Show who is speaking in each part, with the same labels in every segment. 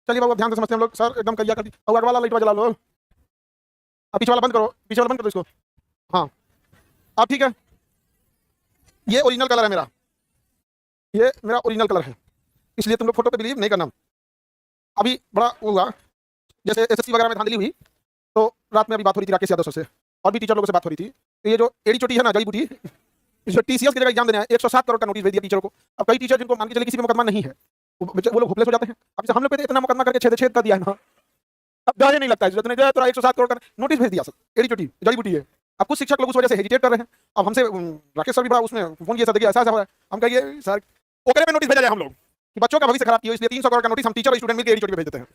Speaker 1: चलिए बाबू, अब ध्यान से समझते हैं हम लोग। सर एकदम करिया कर दी। अब वाला लाइट जला लो। अब पीछे वाला बंद करो, पीछे वाला बंद कर दो इसको। हाँ, अब ठीक है। ये ओरिजिनल कलर है मेरा, ये मेरा ओरिजिनल कलर है, इसलिए तुम लोग फोटो पे बिलीव नहीं करना। अभी बड़ा वो हुआ, जैसे एसएससी वगैरह में धांधली हुई, तो रात में अभी बात हो रही थी राकेश यादव सर से, और भी टीचर लोगों से बात हो रही थी। तो ये जो एडी चोटी है ना, जड़ी बूटी, जो टीसीएस की जगह एग्जाम देने आए, 107 करोड़ का नोटिस भेज दिया टीचर को। अब कई टीचर जिनको मान के चले किसी पे मुकदमा नहीं है, वो लोग होपलेस हो जाते हैं। अब जैसे हम लोग पे इतना मुकदमा करके छेद छेद कर दिया है ना, अब डर नहीं लगता है। जरूरत नहीं, तो 107 करोड़ का नोटिस भेज दिया सर, एडी चोटी जड़ी बूटी है। अब कुछ शिक्षक लोग उस वजह से हेजिटेट कर रहे हैं। अब हमसे राकेश सर भी बड़ा उसमें फोन किया, सर देखिए ऐसा ऐसा हो रहा है। हम कहिए सर, ओकरे पे नोटिस भेजा जाए हम लोग कि बच्चों का भविष्य खराब किया, इसलिए 300 करोड़ का नोटिस हम टीचर और स्टूडेंट मिलकर एडी चोटी पे भेज देते हैं।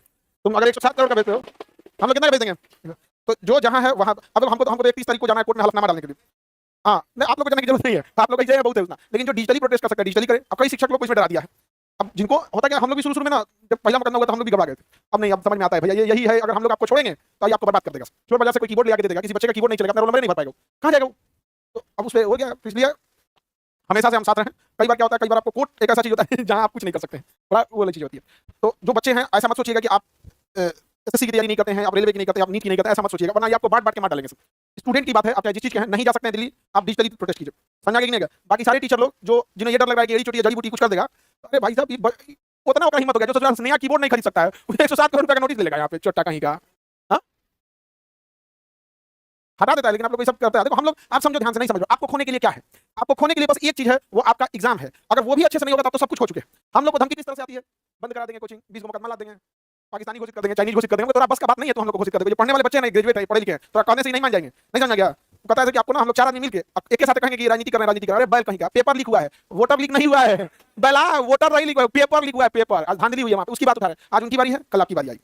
Speaker 1: तुम अगर 107 करोड़ का भेजते हो, हम लोग कितना भेज देंगे? तो जो जहां है वहां, अब हमको 31 तारीख को जाना है कोर्ट में हलफनामा डालने के लिए। हाँ, नहीं आप लोग को जाने की जरूरत नहीं है, आप लोग का जगह बहुत है उतना, लेकिन जो डिजिटली प्रोटेस्ट कर सकते हैं डिजिटली करें। अब कई शिक्षक लोग को इसमें डरा दिया है। अब जिनको होता क्या, हम लोग भी शुरू में ना, जब पहला मुकदमा हुआ था हम लोग भी घबरा गए थे। अब नहीं, अब समझ में आता है भैया, ये यही है, अगर हम लोग आपको छोड़ेंगे तो ये आपको बर्बाद कर देगा। छोड़ बाजार से कोई कीबोर्ड ले आके दे देगा, किसी बच्चे का कीबोर्ड नहीं चलेगा, अपना रोल नंबर नहीं भर पाएगा, कहाँ जाएगा वो? तो अब उस पर हो गया, इसलिए हमेशा से हम साथ रहें। कई बार क्या होता है, कई बार आपको कोर्ट एक ऐसा चीज होता है जहां आप कुछ नहीं कर सकते हैं, बड़ा वो वाली चीज होती है। तो जो बच्चे हैं, ऐसा मत सोचिएगा कि आप एसएससी की तैयारी नहीं करते हैं, आप रेलवे की नहीं करते, आप नीट की नहीं करते, ऐसा मत सोचिएगा, वरना ये आपको बांट बांट के मार डालेंगे सब। स्टूडेंट की बात है, आप चाहे जिस चीज के हैं, नहीं जा सकते हैं दिल्ली, आप डिजिटली प्रोटेस्ट कीजिए। समझा कि नहीं? बाकी सारे टीचर लोग जो जिन्हें ये डर लग रहा है कि एडी चोटी जड़ी बूटी कुछ कर देगा, अरे भाई साहब, उतना का हिम्मत हो गया जो नया कीबोर्ड नहीं खरीद सकता है, 107 करोड़ रुपए का नोटिस ले लेगा यहाँ पे चोटा कहीं का। हाँ, हटा देता है। लेकिन आप लोग ये सब करते हैं। देखो हम लोग, आप समझो, ध्यान से नहीं समझो, आपको खोने के लिए क्या है? आपको खोने के लिए बस एक चीज है, वो आपका एग्जाम है। अगर वो भी अच्छे से नहीं होगा तो सब कुछ हो चुके हैं। हम लोग को धमकी किस तरह से आती है, बंद करा देंगे कोचिंग, 20 को मुकदमा ला देंगे, पाकिस्तानी घोषित कर देंगे, चाइनीज घोषित कर देंगे। तो बस का बात नहीं है, तो हम लोग घोषित कर देंगे। जो पढ़ने वाले बच्चे हैं, ग्रेजुएट है, पढ़े लिखे हैं, तो कहने से ही नहीं मान जाएंगे। नहीं समझ गया? कहता है कि आपको ना हम लोग 4 आदमी मिलकर एक के साथ कहेंगे कि राजनीति कर रहे हैं, राजनीति कर रहे हैं। बैल कहीं का पेपर लीक हुआ है, वोटर लीक नहीं हुआ है। बैला वोटर नहीं लीक हुआ है, पेपर लीक हुआ है, पेपर। आज धांधली हुई है वहां पे, उसकी बात उठा रहे हैं। आज उनकी बारी है, कल आपकी बारी आएगी।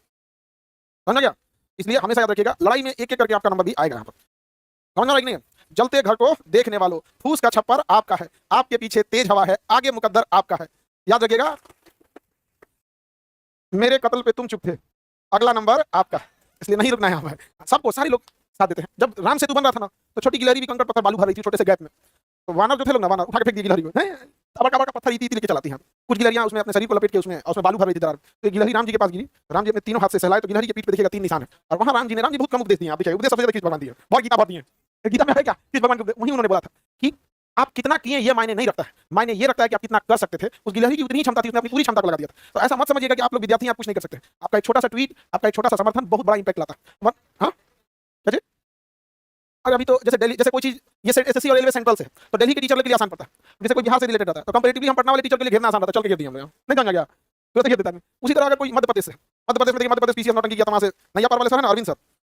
Speaker 1: समझ गया? इसलिए हमेशा याद रखिएगा, लड़ाई में एक एक करके आपका नंबर भी आएगा यहाँ पर। समझ रहा है कि नहीं? जलते घर को देखने वालों, फूस का छप्पर आपका है, आपके पीछे तेज हवा है, आगे मुकद्दर आपका है। याद रखिएगा, मेरे कत्ल पे तुम चुप थे, अगला नंबर आपका है, इसलिए नहीं रुकना है हमें। सबको, सारे लोग साथ देते हैं। जब राम सेतु बन रहा था ना, तो छोटी गिलहरी भी कंकड़ पत्थर बालू भर रही थी छोटे से गैप में। तो वानर जो थे लोग ना, वानर उठा के फेंक दिए गिलहरी को, बड़ा बड़ा पत्थर इति लेके चलाती हैं। कुछ गिलहरियां उसमें अपने शरीर को लपेट के उसमें बालू भर रही थी दरार। तो गिलहरी राम जी के पास गिरी, राम जी अपने तीनों हाथ से सहलाए, तो गिलहरी के पीठ पे देखिएगा 3 निशान है। और वहां राम जी बहुत कम उपदेश दिए। आप देखिए, उपदेश सबसे ज्यादा किस भगवान दिए, बहुत गीता बहुत दिए। गीता में है क्या, किस भगवान के? वही उन्होंने बोला था कि आप कितना किए ये मायने नहीं रखता है, मायने ये रखता है कि आप कितना कर सकते थे। उस गिलहरी की उतनी क्षमता थी, उसने अपनी पूरी क्षमता को लगा दिया था। तो ऐसा मत समझिएगा कि आप लोग विद्यार्थी, आप कुछ नहीं कर सकते। आपका एक छोटा सा ट्वीट, आपका एक छोटा सा समर्थन बहुत बड़ा इंपैक्ट लाता है। हाँ, अगर अभी तो जैसे दिल्ली, जैसे कोई चीज, ये एसएससी और रेलवे सेंट्रल से, तो दिल्ली के टीचर के लिए आसान पड़ता है। जैसे कोई बिहार से रिलेटेड रहता है, तो कंपैरेटिवली हम पटना वाले टीचर के लिए घेरना आसान रहता है, चल के घेर दिया हमने, नहीं जाना गया तो घेर देता है। उसी तरह अगर कोई मध्य प्रदेश से, मध्य प्रदेश पीसीएस नौटंकी किया था, वहां से नैया पार वाले सर है ना, अरविंद सर,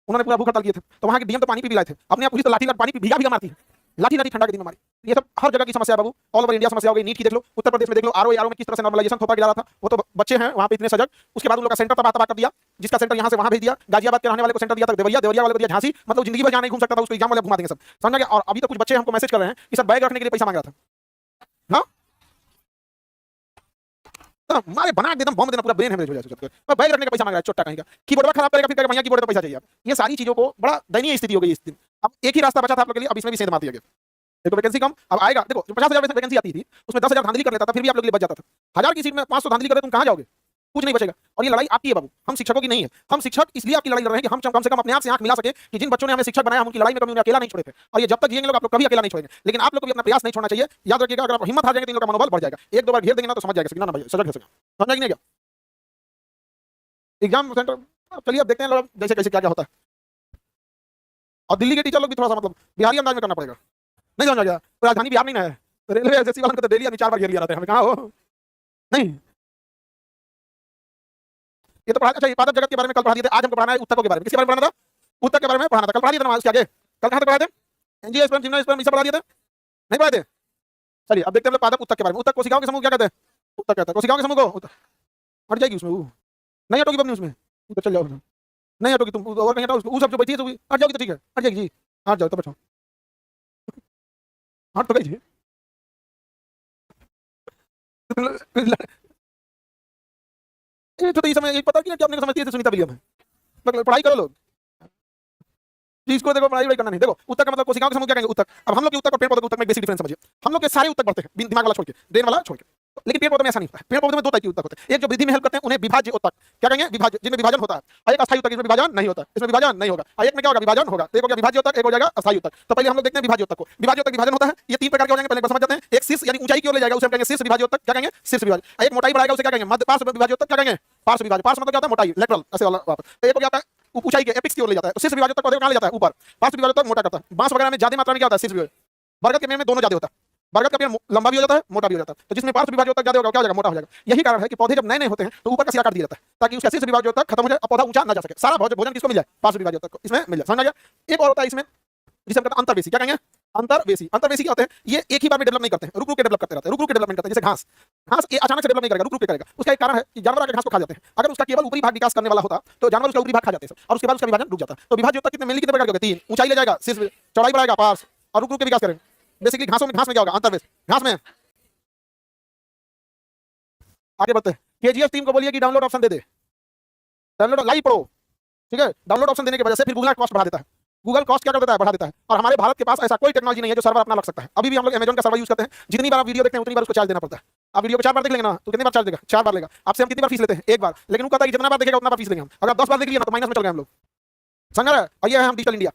Speaker 1: उन्होंने पूरा भूख हड़ताल किए थे। तो वहां के डीएम तो पानी पी लाए थे, अपने आप पुलिस तो लाठी पानी भीगा भीगा मारती है, लाठी ठंडा के दिन में मारी। ये सब हर जगह की समस्या है बाबू, ऑल ओवर इंडिया समस्या हो गई। नीट की देख लो, उत्तर प्रदेश में देख लो, आरओ में किस तरह से नॉर्मलाइजेशन थोपा गिरा रहा था। वो तो बच्चे हैं वहां पे इतने सजग, उसके बाद उन लोग का सेंटर तबाह कर दिया, जिसका सेंटर यहाँ से वहां भेज दिया। गाजियाबाद के रहने वाले को सेंटर दिया था देवरिया, देवरिया वाले को दिया झांसी। मतलब जिंदगी भर जहाँ नहीं घूम सकता था उसको एग्जाम वाले घुमा देंगे सब। समझ गया? और अभी तो कुछ बच्चे हमको मैसेज कर रहे हैं कि सर बैग रखने के लिए पैसा मांग रहा था। हाँ, मारे बना एकदम बम देना, पूरा ब्रेन हेमरेज हो जाए। बैग रखने का पैसा मांग रहा है, चोट्टा कहीं का। कीबोर्ड खराब करेगा, फिर कहेगा भैया कीबोर्ड पे पैसा चाहिए। ये सारी चीजों को बड़ा दयनीय स्थिति हो गई इस दिन। अब एक ही रास्ता बचा था आप लोग के लिए, अब इसमें भी सेंध मार दिया गया। देखो वैकेंसी कम अब आएगा। देखो 50,000 वैकेंसी आती थी, उसमें 10,000 धांधली कर लेता था, फिर भी आप लोग के लिए बच जाता था। 1000 की सीट में 500 धांधली करे, तुम कहां जाओगे? कुछ नहीं बचेगा। और ये लड़ाई आपकी है बाबू, हम शिक्षकों की नहीं है। हम शिक्षक इसलिए आपकी लड़ाई लड़ रहे हैं कि हम कम से कम अपने आप से आंख मिला सके कि जिन बच्चों ने हमें शिक्षक बनाया, हम उनकी लड़ाई में कभी उन्हें अकेला नहीं छोड़े थे। और ये जब तक जिएंगे लोग, आप लोग कभी अकेला नहीं छोड़ेंगे। लेकिन आप लोग को भी अपना प्रयास नहीं छोड़ना चाहिए। याद रखिएगा, अगर आप हिम्मत हार जाएंगे तो इन लोगों का मनोबल बढ़ जाएगा। एक दो बार घेर देंगे ना तो समझ जाएगा ना भाई, सजग हो सके। समझ नहीं क्या एग्जाम सेंटर? चलिए अब देखते हैं जैसे कैसे क्या क्या होता है। और दिल्ली के टीचर लोग भी थोड़ा सा मतलब बिहारी अंदाज में करना पड़ेगा। नहीं समझ गया? राजधानी बिहार नहीं ना है, रेलवे एजेंसी वालों को तो डेली 4 बार घेर लिया रहता है। हमें कहाँ हो? नहीं, ये तो पढ़ा। अच्छा, इबादत जगत के बारे में कल पढ़ा दिए थे, आज हमको पढ़ाना है उत्तकों के बारे में। किसके बारे में पढ़ाना था? उत्तक के बारे में पढ़ाना था, कल पढ़ा दिया था। उसके आगे कल कहाँ तक पढ़ाए थे? एंजियोस्पर्म, जिम्नोस्पर्म, ये सब पढ़ा दिए थे, नहीं पढ़ाए थे? चलिए अब देखते हैं पादप उत्तक के बारे में। उत्तक कोशिकाओं के समूह क्या कहते हैं? उत्तक कहते हैं कोशिकाओं के समूह को। हट जाएगी उसमें, वो नहीं हटोगी बबनी उसमें, तो चल जाओ। नहीं हटोगी तुम, और कहीं हटाओ उसको। वो सब जो बैठी है तो हट जाओगी तो ठीक है, हट जाएगी जी। हट जाओ तो बैठो, हट तो गई जी। ये तो समय एक पता कि आपने समझती है सुनीता विलियम है। मतलब पढ़ाई करो लोग जी, इसको देखो पढ़ाई करना नहीं। देखो उत्तक का मतलब कोशिकाओं के समूह क्या कहेंगे? उत्तक। अब हम लोग के उत्तक और पेड़ पौधे के उत्तक में बेसिक डिफरेंस समझिए। हम लोग के सारे उत्तक बढ़ते हैं दिमाग वाला छोड़ के, ब्रेन वाला छोड़ के। लेकिन पेड़ पौधे में ऐसा नहीं होता है। पेड़ पौधे में दो टाइप के उत्तक होते हैं, एक जो वृद्धि में हेल्प करते हैं उन्हें विभाज्य उत्तक, क्या कहेंगे, विभाज्य, जिनमें विभाजन होता है, और एक अस्थायी उत्तक, इसमें विभाजन नहीं होता, इसमें विभाजन नहीं होगा। और एक में क्या होगा, विभाजन होगा। तो एक हो गया विभाज्य उत्तक, एक हो जाएगा अस्थायी उत्तक। तो पहले हम लोग देखते हैं विभाज्य उत्तक को। विभाज्य उत्तक विभाजन होता है, ये तीन प्रकार के हो जाएंगे, पहले समझ जाते हैं। एक शीर्ष यानी ऊंचाई की ओर ले जाएगा, उसे हम कहेंगे शीर्ष विभाज्य उत्तक, क्या कहेंगे, शीर्ष विभाज्य। एक मोटाई बढ़ाएगा, उसे क्या कहेंगे, मध्य पार्श्व विभाज्य उत्तक, क्या कहेंगे, पार्श्व विभाज्य। पार्श्व मतलब क्या होता है, मोटाई, लेटरल ऐसे वाला। तो एक हो गया आपका ऊंचाई के एपिक्स की ओर ले जाता है, तो शीर्ष विभाज्य उत्तक को कहां ले जाता है, ऊपर। पार्श्व विभाज्य उत्तक मोटा करता है। बांस वगैरह में ज्यादा मात्रा में क्या होता है, शीर्ष विभाज्य। बरगद के पेड़ में दोनों ज्यादा होता है, बरगद का पेड़ लंबा भी हो जाता है, मोटा भी हो जाता है। तो जिसमें पार्श्व विभाज्य उत्तक ज्यादा होगा, क्या हो जाएगा, मोटा हो जाएगा। यही कारण है कि पौधे जब नए नए होते हैं तो ऊपर का सिरा काट दिया जाता है, ताकि उसका शीर्ष विभाज्य उत्तक खत्म हो जाए, पौधा ऊंचा ना जा सके। सारा भोजन किसको मिल जाए, पार्श्व विभाज्य उत्तक को, इसमें मिल जाए। समझ आ गया। एक और होता है इसमें, जिसे हम कहते हैं अंतर्वेशी, क्या कहेंगे, अंतर्वेशी। अंतर्वेशी क्या होते हैं, ये एक ही बार में डेवलप नहीं करते हैं, रुक रुक के डेवलप करते रहते हैं, रुक रुक के डेवलपमेंट करते हैं। जैसे घास, घास ये अचानक से डेवलप नहीं करेगा, रुक रुक के करेगा। उसका एक कारण है कि जानवर आकर घास को खा जाते हैं। अगर उसका केवल ऊपरी भाग विकास करने वाला होता तो जानवर उसका ऊपरी भाग खा जाते हैं और उसके बाद उसका विभाजन रुक जाता। तो विभाज्य उत्तक कितने मिलनी, कितने प्रकार के होंगे, तीन। ऊंचाई ले जाएगा, शीर्ष चौड़ाई बढ़ाएगा, पार्श्व, और रुक रुक के विकास करेंगे। बेसिकली घास में क्या होगा, अंतर्वेश। घास में आगे बढ़ते हैं। केजीएफ टीम को बोलिए कि डाउनलोड ऑप्शन दे दे, डाउनलोड लाइव प्रो, ठीक है। डाउनलोड ऑप्शन देने की वजह से फिर गूगल कॉस्ट बढ़ा देता है। गूगल कॉस्ट क्या कर देता है, बढ़ा देता है। और हमारे भारत के पास ऐसा कोई टेक्नोलॉजी नहीं है जो सर्वर अपना लग सकता है। अभी भी हम लोग अमेजन का सर्वर यूज करते हैं। जितनी बार आप वीडियो देखते हैं उतनी बार उसको चार्ज देना पड़ता है। आप वीडियो को 4 बार देख लेंगे ना तो कितनी बार चार्ज देगा, 4 बार लेगा। आपसे हम कितनी बार फीस लेते हैं, 1 बार। लेकिन वो कहता है कि जितना बार देखेगा उतना बार फीस लेंगे हम। अगर 10 बार देख लिया ना तो माइनस में चल गए हम लोग। समझ रहे हैं। और ये है हम डिजिटल इंडिया।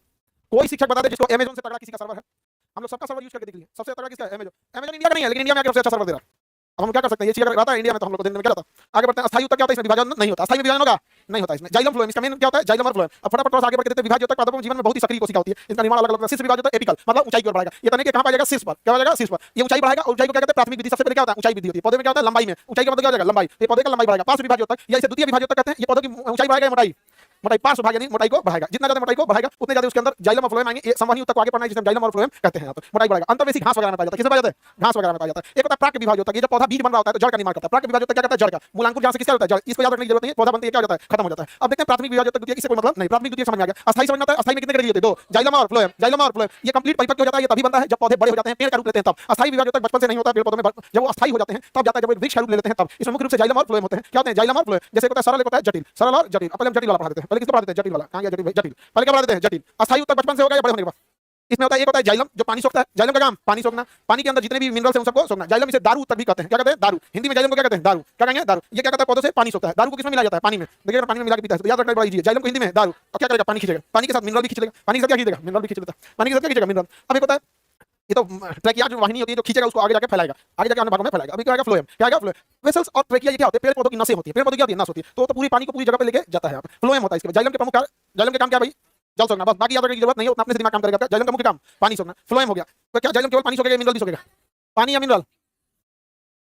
Speaker 1: कोई शिक्षक बता दे जिसको अमेजन से तगड़ा किसी का सर्वर है। हम लोग सबका सर्वर यूज करके देख लिए, सबसे तगड़ा किसका है, अमेजन। अमेजन इंडिया का नहीं है, लेकिन इंडिया में आके सबसे अच्छा सर्वर दे रहा है। अब हम क्या कर सकते हैं, ये चीज अगर रहता है इंडिया में तो हम लोग को देने में क्या रहता। आगे बढ़ते हैं। अस्थायी उत्तक क्या होता है, इसमें विभाजन नहीं होता। अस्थायी में विभाजन होगा, नहीं होता इसमें। जाइलम फ्लोएम, इसका मेन क्या होता है, जाइलम और फ्लोएम। अब फटाफट थोड़ा आगे बढ़ के देखते हैं। विभाज्य उत्तक पादपों जीवन में बहुत ही सक्रिय कोशिका होती है। इसका निर्माण अलग अलग। शीर्ष विभाज्य उत्तक एपिकल, मतलब ऊंचाई की ओर बढ़ेगा। ये तने के कहां पाएगा, शीर्ष पर। क्या हो जाएगा, शीर्ष पर। ये ऊंचाई बढ़ाएगा। ऊंचाई को क्या कहते हैं, प्राथमिक वृद्धि। सबसे पहले क्या होता है, ऊंचाई वृद्धि होती है। पौधे में क्या होता है, लंबाई में। ऊंचाई का मतलब क्या हो जाएगा, लंबाई। ये पौधे का लंबाई बढ़ेगा। पार्श्व विभाज्य उत्तक या इसे द्वितीय विभाज्य उत्तक कहते हैं। ये पौधे की ऊंचाई बढ़ाएगा, मोटाई, मोटाई पार्श्व भाग यानी मोटाई को बढ़ाएगा। जितना ज्यादा मोटाई को बढ़ाएगा उतने ज्यादा उसके अंदर जाइलम और फ्लोएम आएंगे। ये संवहनी उत्तक को आगे पढ़ना है जिसे जाइलम और फ्लोएम कहते हैं। मोटाई बढ़ाएगा। अंतर्वेशी घास वगैरह में पाया जाता है। किसमें पाया जाता है, घास वगैरह में पाया जाता है। एक होता है प्राक विभाज्य उत्तक, ये जब पौधा बीज बन रहा होता है तो जड़ का निर्माण करता है। प्राक विभाज्य उत्तक क्या करता है, जड़ का। मूलांकुर जहां से किसका होता है, जड़। इसको याद रखने की जरूरत नहीं है। पौधा बनते ही क्या हो जाता है, खत्म हो जाता है। अब देखते हैं प्राथमिक विभाज्य उत्तक, द्वितीय, इससे कोई मतलब नहीं। प्राथमिक द्वितीय समझ में आ गया। अस्थायी समझ में आता है। अस्थायी में कितने ग्रेड होते हैं, 2। जाइलम और फ्लोएम, जाइलम और फ्लोएम। ये कंप्लीट परिपक्व हो जाता है। ये तभी बनता है जब पौधे बड़े हो जाते हैं, पेड़ का रूप लेते हैं तब। अस्थायी विभाज्य उत्तक बचपन से नहीं होता, पेड़ पौधों में जब वो अस्थायी हो जाते हैं तब जाता है, जब वो वृक्ष का रूप ले लेते हैं तब। इसमें मुख्य रूप से जाइलम और फ्लोएम होते हैं। क्या होते हैं, जाइलम और फ्लोएम। जैसे होता है सरल, एक होता है जटिल। सरल और जटिल। पहले हम जटिल वाला पढ़ा देते हैं। पहले किसको पढ़ा देते हैं, जटिल वाला। कहां गया जटिल, जटिल पहले क्या पढ़ा देते हैं, जटिल। अस्थायी उत्तक बचपन से होगा या बड़े होने के बाद। इसमें होता है, एक होता है जाइलम जो पानी सोखता है। जाइलम का काम पानी सोखना। पानी के अंदर जितने भी मिनरल्स हैं उन सबको सोखना। जाइलम इसे दारू उत्तक भी कहते हैं। क्या कहते हैं, दारू। हिंदी में जाइलम को क्या कहते हैं, दारू। क्या कहेंगे, दारू। ये क्या कहता है, पौधों से पानी सोखता है। दारू को किसमें मिलाया जाता है, पानी में। देखिए पानी में मिला के पीता है तो याद रखना बड़ा इजी है। जाइलम को हिंदी में दारू। और क्या करेगा, पानी खींचेगा। पानी के साथ मिनरल भी खींच लेगा। पानी के साथ क्या खींचेगा, मिनरल भी खींच लेता है। पानी के साथ क्या खींचेगा, मिनरल। अब एक होता है, ये तो ट्रेकिया जो वाहिनी होती है जो खींचेगा उसको आगे जाके फैलाएगा, आगे जाके अन्य भागों में फैलाएगा। अभी क्या आएगा, फ्लोएम। क्या आएगा, फ्लोएम। वेसल्स और ट्रेकिया ये क्या होते हैं, पेड़ पौधों की नसें होती है। पेड़ पौधों की क्या होती है, नस होती है। तो पूरी पानी को पूरी जगह पे लेके जाता है यहाँ पे। फ्लोएम होता है इसके। जाइलम के प्रमुख कार्य, जाइलम के काम क्या भाई, जल सोखना। बस बाकी याद रखने की जरूरत नहीं है, उतना अपने से दिमाग काम करेगा। जाइलम का मुख्य काम पानी सोखना। फ्लोएम हो गया। तो क्या जाइलम केवल पानी सोखेगा, मिनरल भी सोखेगा, पानी या मिनरल।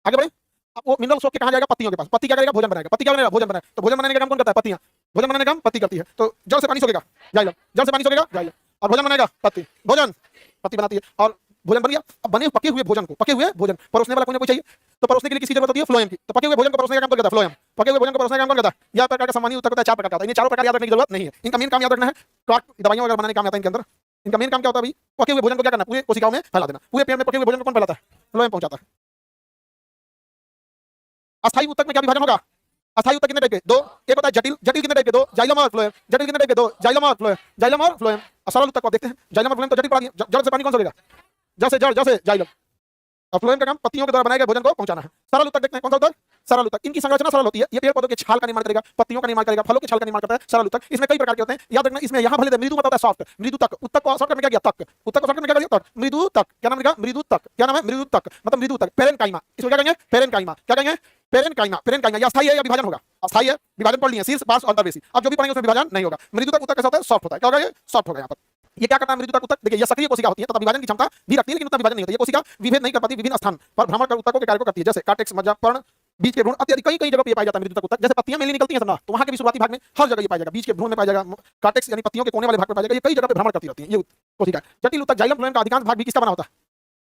Speaker 1: आगे बढ़े। अब वो मिनरल सोख के कहां जाएगा, पत्तियों के पास। पत्ती क्या करेगा, भोजन बनाएगा। पत्ती क्या बनेगा, भोजन बनाएगा। तो भोजन बनाने का काम कौन करता है, पत्तियां। भोजन बनाने का काम पत्ती करती है। तो जल से पानी सोखेगा जाइलम, जल से पानी सोखेगा जाइलम, और भोजन बनाएगा पत्ती। भोजन पत्ती बनाती है और भोजन बन गया। अब बने पके हुए भोजन को, पके हुए भोजन परोसने वाला कोई ना कोई चाहिए। तो परोसने के लिए किसी जरूरत होती है, फ्लोएम की। तो पके हुए भोजन को परोसने का काम कौन करता है, फ्लोएम। पके हुए भोजन को परोसने का काम कौन करता है, यह प्रकार का सामान्य उत्तक होता है। 4 प्रकार का होता है। इन चारों प्रकार याद रखने की जरूरत नहीं है। इनका मेन काम याद रखना है, दवाइयां वगैरह बनाने का काम आता है इनके अंदर। इनका मेन काम क्या होता है भाई, पके हुए भोजन को क्या करना, पूरे कोशिकाओं में फैला देना। पूरे पेड़ में पके हुए भोजन को कौन फैलाता है, फ्लोएम पहुंचाता है। अस्थायी उत्तक में क्या विभाजन होगा, अस्थायी उत्तक कितने टाइप के, 2। एक होता है जटिल, जटिल कितने टाइप के, 2। जाइलम और फ्लोएम। जटिल कितने टाइप के, 2। जाइलम और फ्लोएम, जाइलम और फ्लोएम। सरल उत्तक को देखते हैं। जाइलम और फ्लोएम तो जटिल पढ़ा दिया। जड़ से पानी कौन सोखेगा, जड़ से जड़, जड़ से जाइलम। और फ्लोएम का काम पत्तियों के द्वारा बनाए गए भोजन को पहुंचाना है। सरल उत्तक देखते हैं, कौन सा उत्तक, सरल उत्तक। इनकी संरचना सरल होती है। ये पेड़ पौधों के छाल का निर्माण करेगा, पत्तियों का निर्माण करेगा, फलों के छाल का निर्माण करता है सरल उत्तक। इसमें कई प्रकार के होते हैं, याद रखना। इसमें यहाँ भले मृदु होता है, सॉफ्ट, मृदु तक। उत्तक को शॉर्टकट में क्या किया, तक। उत्तक को शॉर्टकट में क्या किया, तक। मृदु तक। क्या नाम लिखा, मृदु तक। क्या नाम है, मृदु तक, मतलब मृदु तक। पेरेनकाइमा, इसको क्या कहेंगे, पेरेनकाइमा। क्या कहेंगे, पेरेनकाइमा। पेरेनकाइमा या अस्थायी है या विभाजन होगा, अस्थायी है। विभाजन पढ़ लिया, शीर्ष, पार्श्व, अंतर्वेशी। अब जो भी पढ़ेंगे उसमें विभाजन नहीं होगा। मृदु तक उत्तक कैसा होता है, सॉफ्ट होता है। क्या होगा, ये सॉफ्ट होगा। यहाँ पर ये क्या करता है, मृदु तक उत्तक। देखिए ये सक्रिय कोशिका होती है तथा विभाजन की क्षमता भी रखती है, लेकिन उतना विभाजन नहीं होता। ये कोशिका विभेद नहीं कर पाती, विभिन्न स्थान पर भ्रमण कर उत्तकों के कार्य को करती है। जैसे कार्टेक्स, मज्जा, पर्ण, बीज के भ्रूण इत्यादि कई कई जगह पे पाया जाता है मृदु तक उत्तक। जैसे पत्तियां मेनली निकलती हैं समझा, तो वहां के भी शुरुआती भाग में हर जगह ये पाया जाएगा। बीज के भ्रूण में पाया जाएगा, कार्टेक्स यानी पत्तियों के कोने वाले भाग में पाया जाएगा। ये कई जगह पे भ्रमण करती रहती है ये कोशिका। जटिल उत्तक, जाइलम फ्लोएम का अधिकांश भाग भी किसका बना होता है,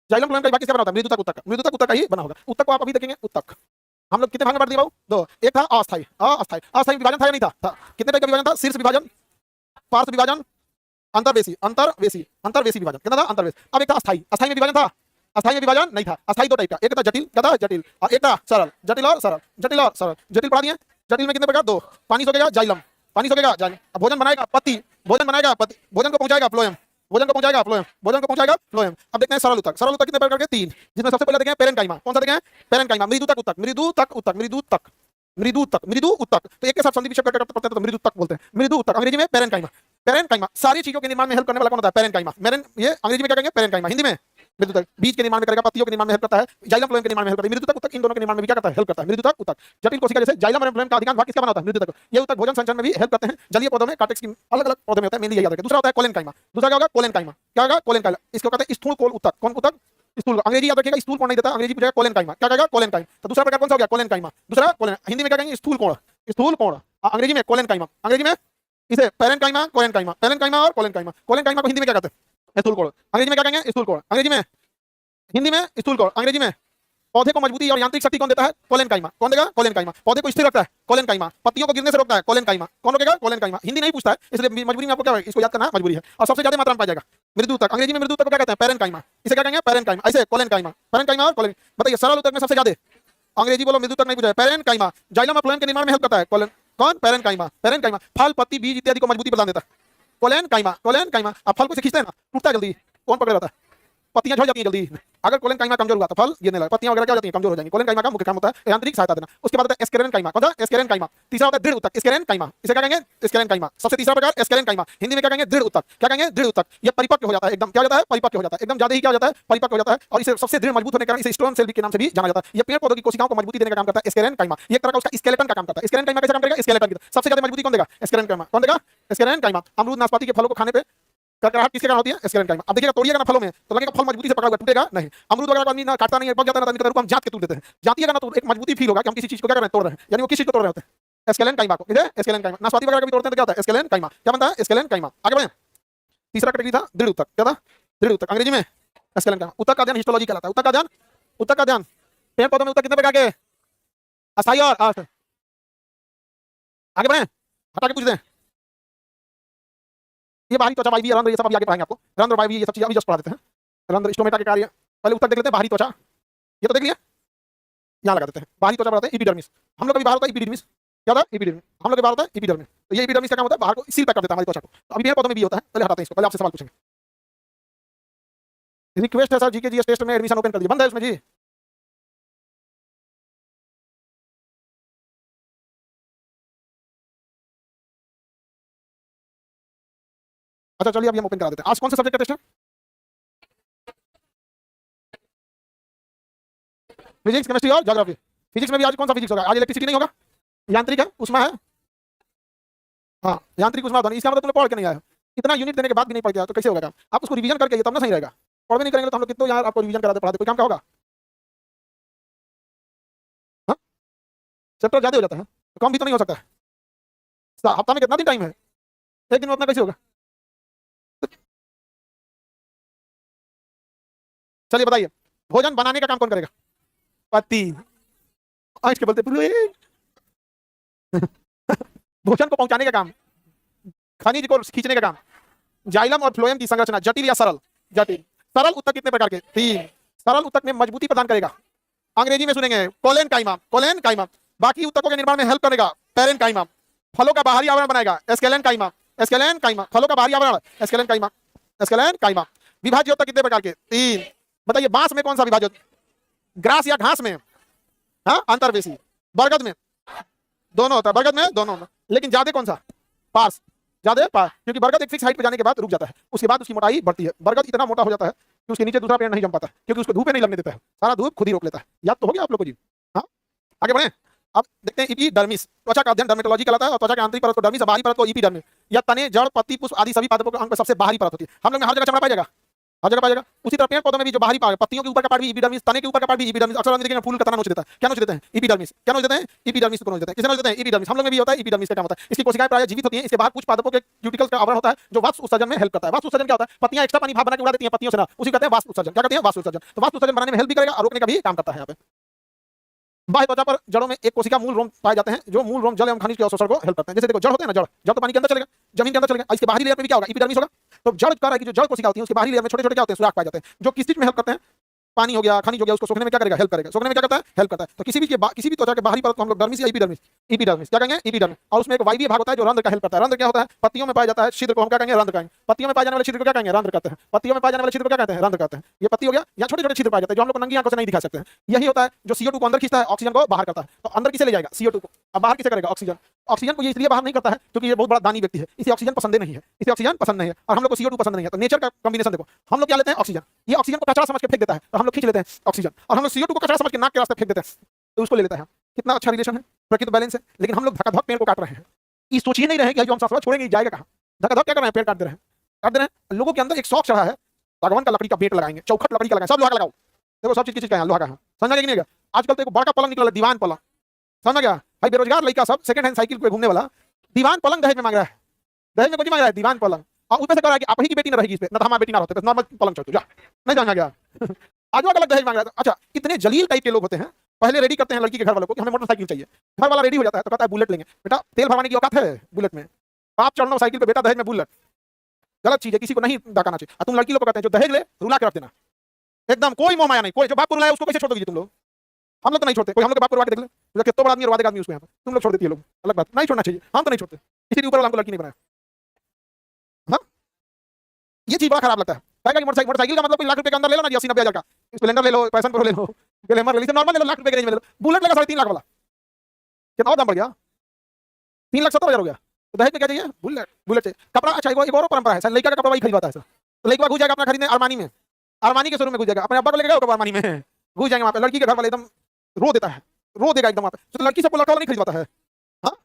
Speaker 1: जाइलम फ्लोएम का भाग किसका बना होता है, मृदु तक उत्तक। मृदु तक उत्तक का ही बना होगा। उत्तक को आप अभी देखेंगे। उत्तक हम लोग कितने भाग में बांट दिए बाबू, 2। एक था अस्थायी, अस्थायी। अस्थायी विभाजन था या नहीं था, था। कितने टाइप का विभाजन था, शीर्ष विभाजन, पार्श्व विभाजन, अंतर्वेशी, अंतर्वेशी, अंतर्वेशी विभाजन। कितना था, अंतर्वेश। अब एक था अस्थायी, अस्थायी में विभाजन था, अस्थायी में विभाजन नहीं था। अस्थायी 2 टाइप का, एक था जटिल, क्या था, जटिल, और एक था सरल। जटिल और सरल, जटिल और सरल। जटिल पढ़ा दिए। जटिल में कितने प्रकार, 2। पानी सोखेगा जाइलम, पानी सोखेगा जाइलम। भोजन बनाएगा पत्ती, भोजन बनाएगा पत्ती, भोजन को पहुंचाएगा फ्लोएम। भोजन को पहुंचाएगा फ्लोएम, भोजन को पहुंचाएगा फ्लोएम। अब देखते हैं सरल उत्तक। सरल उत्तक कितने प्रकार के? 3, जिसमें सबसे पहले देखें पेरेन्काइमा। कौन सा देखें? पेरेन्काइमा। मृदु तक उत्तक, मृदु तक उत्तक, मृदु तक, मृदु तक, मृदु उत्तक। तो एक के साथ संधि विच्छेद करके पढ़ते हैं तो मृदु तक बोलते हैं। मृदु उत्तक अंग्रेजी में पेरेन्काइमा। पेरेन्काइमा सारी चीजों के निर्माण में हेल्प करने वाला कौन होता है? पेरेन्काइमा। ये अंग्रेजी में क्या कहेंगे? पेरेन्काइमा। हिंदी में मृदु तक बीज के निर्माण में करेगा, पत्तियों के निर्माण में हेल्प करता है, जाइलम फ्लोएम के निर्माण में हेल्प करता है। मृदु तक उत्तक इन दोनों के निर्माण में भी क्या करता है? हेल्प करता है। मृदु तक उत्तक जटिल कोशिका जैसे जाइलम और फ्लोएम का अधिकांश भाग किसका बना होता है? मृदु तक। ये उत्तक भोजन संचरण में भी हेल्प करते हैं। जलीय पौधों में कार्टेक्स की अलग अलग पौधों में होता है, मेनली यही याद रखें। दूसरा होता है कोलेनकाइमा। दूसरा क्या होगा? कोलेनकाइमा। क्या होगा? कोलेनकाइमा। इसको कहते हैं स्थूल कोल उत्तक। कौन उत्तक? स्थूल। अंग्रेजी याद रखिएगा, स्थूल कोण नहीं देता, अंग्रेजी पूछेगा कोलेनकाइमा। क्या कहेगा? कोलेनकाइमा। तो दूसरा प्रकार कौन सा हो गया? कोलेनकाइमा। दूसरा कोलेन। हिंदी में क्या कहेंगे? स्थूल कोण। स्थूल कोण अंग्रेजी में कोलेनकाइमा। अंग्रेजी में इसे पेरेन्काइमा, कोलेनकाइमा, पेरेन्काइमा और कोलेनकाइमा। कोलेनकाइमा को हिंदी में क्या कहते हैं? स्थूल कोण। अंग्रेजी में क्या कहेंगे? स्थूल कोण। अंग्रेजी में, हिंदी में स्थूल कोण, अंग्रेजी में। पौधे को मजबूती और यांत्रिक शक्ति कौन देता है? कोलेनकाइमा। कौन देगा? कोलेनकाइमा। पौधे को स्थिर रखता है, कोलेनकाइमा। पत्तियों को गिरने से रोकता है, कोलेनकाइमा। कौन रोकेगा? कोलेनकाइमा। हिंदी नहीं पूछता है, इसलिए मजबूरी में आपको क्या है? इसको याद करना मजबूरी है। और सबसे ज्यादा मात्रा में पाया जाएगा मृदु उत्तक। अंग्रेजी में मृदु उत्तक को क्या कहते हैं? पेरेन्काइमा। इसे क्या कहेंगे? पेरेन्काइमा। ऐसे कोलेनकाइमा, पेरेन्काइमा और कोलेन। बताइए सरल उत्तक में सबसे ज्यादा अंग्रेजी बोलो, मृदु उत्तक नहीं पूछा है। पेरेन्काइमा जाइलम और फ्लोएम के निर्माण में हेल्प करता है। कोलेन कौन? पेरेन्काइमा। पेरेन्काइमा फल, पत्ती, बीज इत्यादि को मजबूती प्रदान देता है। Collenchyma, collenchyma. अब फल को से खींचते हैं ना, टूटता है जल्दी, कौन पकड़ रहता है? पत्तियां झड़ जाती हैं जल्दी। अगर कोलेनकाइमा कमजोर हुआ तो फल गिरने लगा, पत्तियां वगैरह क्या हो जाती हैं? कमजोर हो जाएंगी। कोलेनकाइमा का मुख्य काम होता है यांत्रिक सहायता देना। उसके बाद आता है एस्केरेनकाइमा। कौन सा? एस्केरेनकाइमा। तीसरा होता है दृढ़ उत्तक, एस्केरेनकाइमा। इसे क्या कहेंगे? एस्केरेनकाइमा। सबसे तीसरा प्रकार एस्केरेनकाइमा। हिंदी में क्या कहेंगे? दृढ़ उत्तक। क्या कहेंगे? दृढ़ उत्तक। ये परिपक्व हो जाता है एकदम। क्या हो जाता है? परिपक्व हो जाता है एकदम, ज्यादा ही क्या हो जाता है? परिपक्व हो जाता है। और इसे सबसे दृढ़ मजबूत होने के कारण इसे स्टोन सेल के नाम से भी जाना जाता है। ये पेड़ पौधों की कोशिकाओं को मजबूती देने का काम करता है एस्केरेनकाइमा। ये एक तरह का उसका स्केलेटन का काम करता है। एस्केरेनकाइमा कैसे काम करेगा? स्केलेटन की सबसे ज्यादा मजबूती कौन देगा? एस्केरेनकाइमा। कौन देगा? एस्केरेनकाइमा। अमरूद, नाशपाती के फलों को खाने पे करकराहट किसके कारण होती है? एस्केरेनकाइमा। अब देखिएगा, तोड़िएगा ना फलों में तो लगेगा फल मजबूती से पकड़ा हुआ, टूटेगा नहीं। अमरूद वगैरह को आदमी ना काटता नहीं है, पक जाता है ना, तो हम जात के तोड़ देते हैं। जातिएगा ना तो एक मजबूती फील होगा कि हम किसी चीज को क्या कर रहे हैं? तोड़ रहे हैं। यानी वो किस चीज को तोड़ रहे होते हैं? एस्केलेनकाइमा को। इधर एस्केलेनकाइमा। नाशपाती वगैरह का भी तोड़ते हैं तो क्या होता है? एस्केलेनकाइमा। क्या बनता है? एस्केलेनकाइमा। आगे बढ़ें। तीसरा कैटेगरी था दृढ़ उत्तक। क्या था? दृढ़ उत्तक। अंग्रेजी में एस्केलेनकाइमा। उत्तक का अध्ययन हिस्टोलॉजी कहलाता है। उत्तक का अध्ययन, उत्तक का अध्ययन। पेड़ पौधों में उत्तक कितने प्रकार के? अस्थायी और अस्थायी। आगे बढ़ें, हटा के पूछते हैं। ये बाहरी त्वचा, वायवीय रंध्र, ये सब अभी आगे पढ़ाएंगे आपको। रंध्र, वायवीय, ये सब चीजें अभी जस्ट पढ़ा देते हैं। रंध्र, स्टोमेटा के कार्य। पहले उत्तक देख लेते हैं। बाहरी त्वचा, ये तो देख लिया, यहाँ लगा देते हैं। बाहरी त्वचा बढ़ाते हैं एपिडर्मिस। हम लोग का भी बाहर होता है एपिडर्मिस। क्या होता है? एपिडर्मिस। हम लोग के बाहर होता है एपिडर्मिस। तो ये एपिडर्मिस का काम होता है बाहर को सील पैक कर देता है हमारी त्वचा को। तो अभी पेड़ पौधों में भी होता है। पहले हटाते हैं इसको, पहले आपसे सवाल पूछेंगे। रिक्वेस्ट है सर, जीके जीएस टेस्ट में एडमिशन ओपन कर दिया, बंद है उसमें जी। अच्छा चलिए अभी हम ओपन करा देते हैं। आज कौन सा सब्जेक्ट का टेस्ट है? फिजिक्स, केमिस्ट्री और ज्योग्राफी। फिजिक्स में भी आज कौन सा फिजिक्स होगा? आज इलेक्ट्रिसिटी नहीं होगा, यांत्रिक है, उष्मा है। हाँ, यांत्रिक उष्मा ध्वनि। इसका मतलब तुमने पढ़ के नहीं आया हो। इतना यूनिट देने के बाद भी नहीं पढ़ के आया तो कैसे होगा काम? आप उसको रिवीजन करके तब ना सही रहेगा। पढ़ भी नहीं करेंगे तो हम लोग कितना यार आपको रिवीजन कराते पढ़ाते, कोई काम का होगा? हाँ, चैप्टर ज्यादा हो जाता है तो कम भी तो नहीं हो सकता है। हफ्ता में कितना दिन टाइम है? एक दिन में उतना कैसे होगा? चलिए बताइए, भोजन बनाने का काम कौन करेगा? पति। आज के बोलते भोजन को पहुंचाने का काम, खनिज को खींचने का काम। जाइलम और फ्लोएम की संरचना जटिल या सरल? जटिल। सरल उत्तक कितने प्रकार के? 3। सरल उत्तक में मजबूती प्रदान करेगा, अंग्रेजी में सुनेंगे कोलेनकाइमा। कोलेनकाइमा। बाकी उत्तकों के निर्माण में हेल्प करेगा, पेरेन्काइमा। फलों का बाहरी आवरण बनाएगा, एस्केलेनकाइमा। एस्केलेनकाइमा। फलों का बाहरी आवरण, एस्केलेनकाइमा। एस्केलेनकाइमा। विभाज्य उत्तक कितने प्रकार के? 3। बताइए, बांस में कौन सा विभाज्य? ग्रास या घास में? हाँ, अंतर्वेशी। बरगद में? दोनों होता है, बरगद में दोनों में। लेकिन ज्यादा कौन सा? पार्स। ज्यादा पार्स, क्योंकि बरगद एक फिक्स हाइट पे जाने के बाद रुक जाता है, उसके बाद उसकी मोटाई बढ़ती है। बरगद इतना मोटा हो जाता है कि उसके नीचे दूसरा पेड़ नहीं जम पाता, क्योंकि उसको धूप नहीं लगने देता है, सारा धूप खुद ही रोक लेता है। याद तो हो गया आप लोग को जी? हाँ, आगे बढ़े। अब देखते हैं एपिडर्मिस। त्वचा का अध्ययन डर्मेटोलॉजी कहलाता है और त्वचा के आंतरिक परत को डर्मिस, बाहरी परत को एपिडर्मिस। या तने, जड़, पत्ती, पुष्प आदि सभी पादपों के अंग पर सबसे बाहरी परत होती है। हम लोग में हर जगह चमड़ा पाया जाएगा, हर जगह पाया जाएगा। उसी तरह पेड़ पौधों में भी जो बाहरी पार्ट, पत्तियों के ऊपर का पार्ट भी एपिडर्मिस, तने के ऊपर का पार्ट भी एपिडर्मिस। अक्सर देखिए फूल का तना नोच देता है, क्या नोच देते हैं? एपिडर्मिस। क्या नोच देते हैं? एपिडर्मिस को नोच देते हैं। किसे नोच देते हैं? एपिडर्मिस। हम लोग में भी होता है एपिडर्मिस का काम होता है। इसकी कोशिकाएं प्रायः जीवित होती हैं। इसके बाहर कुछ पादपों के क्यूटिकल्स का आवरण होता है जो वाष्प उत्सर्जन में हेल्प करता है। वाष्प उत्सर्जन क्या होता है? पत्तियां एक्स्ट्रा पानी भाप बना के उड़ा देती हैं पत्तियों से ना, उसी कहते हैं वाष्प उत्सर्जन। क्या कहते हैं? वाष्प उत्सर्जन। तो वाष्प उत्सर्जन बनाने में हेल्प भी करेगा और रोकने का भी काम करता है। यहाँ पे बाह्य त्वचा पर जड़ों में एक कोशिका मूल रोम पाए जाते हैं, जो मूल रोम जल एवं खनिज के अवशोषण को हेल्प करते हैं। जैसे देखो, जड़ होते हैं ना, जड़, जड़ तो पानी के अंदर चलेगा, जमीन के अंदर चलेगा। इसके बाहरी लेयर में भी क्या होगा? एपिडर्मिस होगा। तो जड़ का जो जड़ कोशिका होती है उसके बाहरी लेयर में छोटे छोटे क्या होते हैं? सुराख पाए जाते हैं, जो किस चीज में हेल्प करते हैं? पानी हो गया, खनिज हो गया, उसको सोखने में क्या करेगा? हेल्प करेगा। सोखने में क्या करता है? हेल्प करता है। तो किसी भी त्वचा के बाहरी परत को हम लोग डर्मिस या एपिडर्मिस एपिडर्मिस क्या कहेंगे? एपिडर्मिस। और उसमें एक वायवीय भाग होता है जो रंध्र का हेल्प करता है। रंध्र क्या होता है? पत्तियों में पाया जाता है छिद्र को हम क्या कहेंगे? रंध्र कहेंगे। पत्तियों में पाए जाने वाले छिद्र को क्या कहेंगे? रंध्र कहते हैं। पत्तियों में पाए जाने वाले छिद्र को क्या कहते हैं? रंध्र कहते हैं। ये पत्ती हो गया, या छोटे छोटे छिद्र पाए जाते हैं जो हम लोग को नंगी आंखों से नहीं दिखा सकते हैं। यही होता है जो CO2 को अंदर खींचता है, ऑक्सीजन को बाहर करता है। तो अंदर किसे ले जाएगा? CO2 को। अब बाहर किसे करेगा? ऑक्सीजन। ऑक्सीजन को ये इसलिए बाहर नहीं करता है क्योंकि ये बहुत बड़ा दानी व्यक्ति है, इसे ऑक्सीजन पसंद नहीं है, इसे ऑक्सीजन पसंद नहीं है, और हम लोग को CO2 पसंद नहीं है। तो नेचर का कॉम्बिनेशन देखो, हम लोग क्या लेते हैं? ऑक्सीजन। ये ऑक्सीजन को कचरा समझ के फेंक देता है, तो हम लोग खींच लेते हैं ऑक्सीजन। और हम लोग CO2 को कचरा समझ के नाक के रास्ते फेंक देते हैं, तो उसको ले लेते हैं। कितना अच्छा रिलेशन है, प्रकृति बैलेंस है। लेकिन हम लोग धक्का धक पेड़ को काट रहे हैं। ये सोच ही नहीं रहे कि जो हम सांस छोड़ेंगे जाएगा कहाँ। धक्का धक क्या कर रहे हैं? पेड़ काट दे रहे हैं, काट दे रहे हैं। लोगों के अंदर एक शौक चढ़ा है, सागवान का लकड़ी का बेट लगाएंगे, चौखट लकड़ी का लगाएंगे, सब लोहा का लगाओ। देखो सब चीज का है, लोहा का है। समझा कि नहीं? आजकल तो एक बड़का पलंग निकला, दीवान पलंग। समझ गया भाई? बेरोजगार लड़का सब सेकंड हैंड साइकिल पे घूमने वाला दीवान पलंग दहेज में मांग रहा है। दहेज में कुछ मांग रहा है? दीवान पलंग। और ऊपर से कह रहा है कि आप ही की बेटी ना रहेगी इस पे, ना तो हमारी बेटी ना रहते, बस नॉर्मल पलंग चल जा। नहीं जाना गया। आज अलग दहेज मांग रहा है। अच्छा, इतने जलील टाइप के लोग होते हैं, पहले रेडी करते हैं लड़की के घर वालों को कि हमें मोटरसाइकिल चाहिए। घर वाला रेडी हो जाता है तो कहता है बुलेट लेंगे। बेटा तेल भरवाने की औकात है बुलेट में? आप चढ़ना साइकिल पे, बेटा दहेज में बुलेट। गलत चीज है, किसी को नहीं डाकना चाहिए। तुम लड़की लोग को कहते हैं जो दहेज ले रुला के रख देना, एकदम कोई मोह माया नहीं। कोई जो बाप को रुलाया उसको कैसे छोड़ दोगी तुम लोग? हम लोग तो नहीं छोड़ते। कोई हम लोग के बाप को रुला के देख ले, कितना बड़ा आदमी, रुवा देगा आदमी उसको। यहाँ पर तुम लोग छोड़ देती है लोग, अलग बात। नहीं छोड़ना चाहिए, हम तो नहीं छोड़ते। इसी ऊपर वाला हमको लड़की नहीं बनाया। हाँ, ये चीज बड़ा खराब लगता है। मोटरसाइकिल का मतलब कोई लाख रुपए के अंदर ले लो ना, 80-90 हजार का। स्प्लेंडर ले लो, पैशन प्रो ले लो, ग्लैमर ले लो, नॉर्मल ले लो, लाख रुपए के रेंज में ले लो। बुलेट लेगा 3.5 लाख वाला, कितना और दाम बढ़ गया? 3,70,000 हो गया। तो दहेज में क्या चाहिए? बुलेट। बुलेट चाहिए। कपड़ा, अच्छा एक और परंपरा है, लड़का का कपड़ा वही खरीदवाता है सर। तो लड़का घुस जाएगा अपना खरीदने अरमानी में, अरमानी के शोरूम में घुस जाएगा, अपने अब्बा को लेके गया अरमानी में, घुस जाएंगे वहां पे। लड़की के घर वाले एकदम रो देता है, रो देगा एकदम वहां पे। तो लड़की सबको लड़का वाला नहीं खरीदवाता है। हाँ,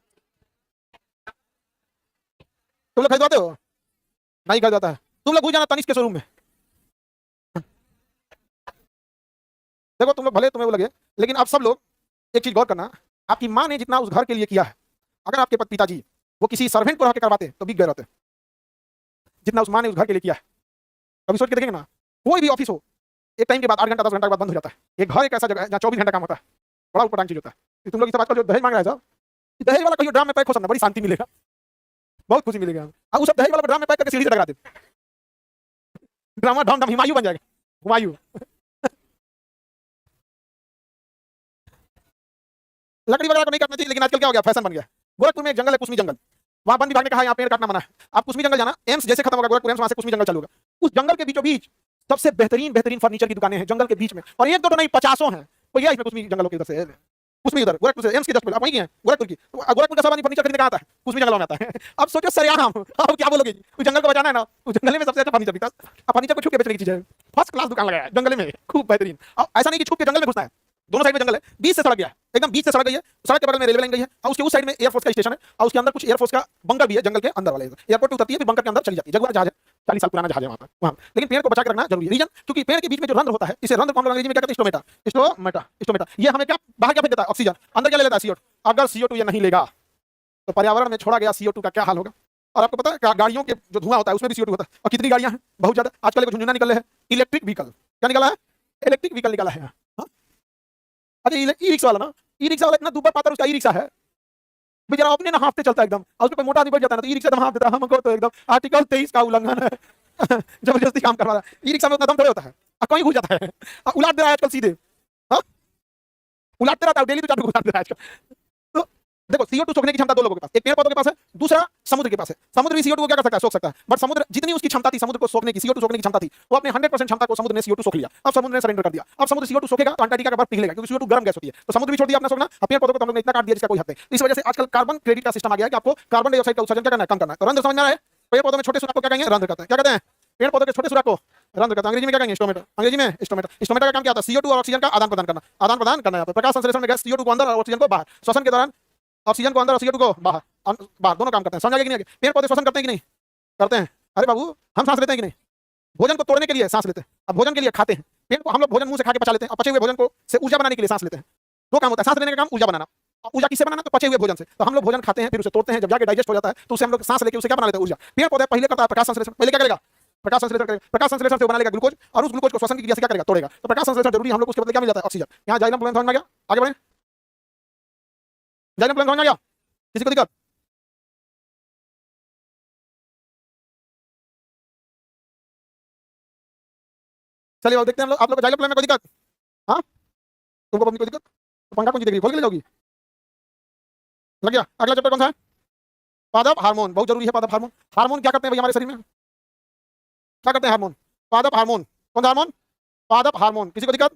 Speaker 1: तुम लोग खरीदवाते हो? नहीं खरीदवाता है। तुम लोग घुस जाना तनिष्क के शोरूम में। देखो तुम लोग भले तुम्हें वो लगे, लेकिन अब सब लोग एक चीज गौर करना, आपकी माँ ने जितना उस घर के लिए किया है, अगर आपके पिताजी वो किसी सर्वेंट को रख के करवाते तो बिक गए रहते। जितना उस माँ ने उस घर के लिए किया है, कभी सोच के देखेंगे ना। कोई भी ऑफिस हो, एक टाइम के बाद 8 घंटा 10 घंटा के बाद बंद हो जाता है। एक घर एक ऐसा जगह है जहाँ 24 घंटा काम होता है, बड़ा ऊपर चीज होता है। तुम लोग इस आजकल जो दहेज मांग रहे हैं सब, दहेज वाला कहीं ड्राम में पैक हो सकता है, बड़ी शांति मिलेगा, बहुत खुशी मिलेगी। अब उस सब दहेज वाला ड्राम में पैक करके सीढ़ी से लगा दे, ड्रामा ढम ढम हिमायू बन जाएगा, हुमायूं। लकड़ी वगैरह को नहीं काटना चाहिए, लेकिन आजकल क्या हो गया, फैशन बन गया। गोरखपुर में एक जंगल है, कुसमी जंगल, वहां वन विभाग ने कहा यहाँ पेड़ काटना मना है। आप कुसमी जंगल जाना, एम्स जैसे खत्म होगा गोरखपुर एम्स, वहां से कुसमी जंगल चालू होगा। उस जंगल के बीचों बीच सबसे बेहतरीन बेहतरीन फर्नीचर की दुकानें हैं जंगल के बीच में, और एक दो तो नहीं 50 हैं। तो यह इसमें कुसमी जंगलों के इधर से, कुसमी उधर गोरखपुर से एम्स की 10 आप वहीं हैं गोरखपुर की। गोरखपुर का सब आदमी फर्नीचर खरीदने कहाँ आता है? कुसमी जंगल में आता है। अब सोचो सरेआम, अब क्या बोलोगे? उस जंगल को बचाना है ना, उस जंगल में सबसे अच्छा फर्नीचर बिकता है। अब फर्नीचर को छुप के बेचने की चीज है, फर्स्ट क्लास दुकान लगाया है जंगल में, खूब बेहतरीन। अब ऐसा नहीं कि छुप के जंगल में घुसना है, दोनों साइड में जंगल है, बीच से सड़क गया है, एकदम बीच से सड़क गई है, सड़क के बगल में रेलवे लाइन गई है, और उसके उस साइड में एयरफोर्स का स्टेशन है, और उसके अंदर कुछ एयरफोर्स का बंकर भी है जंगल के अंदर वाले। एयरपोर्ट पे उतरती है, फिर बंकर के अंदर चली जाती है। जगुआर जहाज है, 40 साल पुराना जहाज है वहां पर वहां। लेकिन पेड़ को बचा के रखना जरूरी है। रीजन, क्योंकि पेड़ के बीच में जो रंध्र होता है, इसे रंध्र को हम लोग अंग्रेजी में क्या कहते हैं? स्टोमेटा। Stomata, stomata. ये हमें क्या बाहर क्या फेंक देता है? ऑक्सीजन। अंदर क्या ले लेता है? CO2। अगर CO2 ये नहीं लेगा तो पर्यावरण में छोड़ा गया CO2 का क्या हाल होगा? और आपको पता है गाड़ियों के जो धुआं होता है उसमें भी CO2 होता है। और कितनी गाड़ियां हैं? बहुत ज्यादा। आजकल एक झुंझुना निकले है, इलेक्ट्रिक व्हीकल। क्या निकला है? इलेक्ट्रिक व्हीकल निकला है। अच्छा, ई रिक्शा वाला ना, ई रिक्शा वाला इतना दुबर पातर उसका ई रिक्शा है, बेचारा अपने ना हाथ चलता है एकदम, और उसपे मोटा आदमी बैठ जाता है ना, तो ई रिक्शा दम हाथ देता है। हमको तो एकदम आर्टिकल 23 का उल्लंघन है। जबरदस्ती काम करवा रहा है। ई रिक्शा में उतना दम थोड़े होता है, और कहीं घुस जाता है, उलाट दे रहा है आजकल सीधे। हाँ, उलाटते रहता है डेली, तो 4 उलाट दे रहा है आजकल। तो देखो CO2 सोखने की क्षमता दो लोगों के पास, एक पेड़ पौधों के पास है, दूसरा समुद्र के पास है। समुद्र भी CO2 को क्या कर सकता है? सोख सकता है। बट समुद्र जितनी उसकी क्षमता थी समुद्र को सोखने की, CO2 सोखने की क्षमता थी, वो अपने 100% क्षमता को समुद्र ने CO2 सोख लिया। अब समुद्र ने सरेंडर कर दिया। अब समुद्र CO2 सोखेगा तो अंटार्कटिका का बर्फ पिघलेगा, क्योंकि CO2 गर्म गैस होती है। तो समुद्र भी छोड़ दिया अपना सोखना, पेड़ पौधों को तो हम लोग ने इतना काट दिया जिसका कोई हद नहीं। इस वजह से आजकल कार्बन क्रेडिट का सिस्टम आ गया है कि आपको कार्बन डाइऑक्साइड का उत्सर्जन क्या करना है? कम करना है। तो रंध्र समझ में आ रहा है? पेड़ पौधों में छोटे सुराख को क्या कहेंगे? रंध्र कहते हैं। क्या कहते हैं? पेड़ पौधों के छोटे सुराख को रंध्र कहते हैं। अंग्रेजी में क्या कहेंगे? स्टोमेटा। अंग्रेजी में स्टोमेटा। स्टोमेटा का काम क्या होता है? CO2 और ऑक्सीजन का आदान प्रदान करना, आदान प्रदान करना। प्रकाश संश्लेषण में गैस CO2 को अंदर और ऑक्सीजन को बाहर, श्वसन के दौरान ऑक्सीजन को अंदर और CO2 को बाहर, बाहर दोनों काम करते हैं। समझ आ गया कि नहीं? पेड़ पौधे श्वसन करते हैं कि नहीं करते हैं? अरे बाबू, हम सांस लेते हैं कि नहीं? भोजन को तोड़ने के लिए सांस लेते हैं, अब भोजन के लिए खाते हैं। पेड़ को हम लोग भोजन मुंह से खा के पचा लेते हैं, और पचे हुए भोजन को से ऊर्जा बनाने के लिए सांस लेते हैं। दो काम होता है, सांस लेने का काम ऊर्जा बनाना, और ऊर्जा किससे बनाना? तो पचे हुए भोजन से। तो हम लोग भोजन खाते हैं, फिर उसे तोड़ते हैं, जब जाके डाइजेस्ट हो जाता है तो उसे हम लोग सांस लेके उसे क्या बना लेते हैं? ऊर्जा। पेड़ पौधे पहले करता है प्रकाश संश्लेषण। पहले क्या करेगा? प्रकाश संश्लेषण करेगा। प्रकाश संश्लेषण से बना लेगा ग्लूकोज, और उस ग्लूकोज को श्वसन की क्रिया से क्या करेगा? तोड़ेगा। तो प्रकाश संश्लेषण जरूरी, हम लोग उसके बदले क्या मिल जाता है? ऑक्सीजन। यहाँ जाइलम प्रोब्लेम समझ में आ गया? आगे बढ़े, जाइलम प्रोब्लेम समझ में आ गया? किसी को दिक्कत? चलिए अब देखते हैं हम लोग, आप लोग को जाइलम फ्लोएम में कोई दिक्कत? हाँ, तुमको अपनी कोई दिक्कत? तो पंखा कौन सी देख रही है, खोल के ले जाओगी? लग गया। अगला चैप्टर कौन सा है? पादप हार्मोन, बहुत जरूरी है पादप हार्मोन। हार्मोन क्या करते हैं भाई हमारे शरीर में, क्या करते हैं हार्मोन? पादप हार्मोन। कौन सा हार्मोन? पादप हार्मोन। किसी को दिक्कत?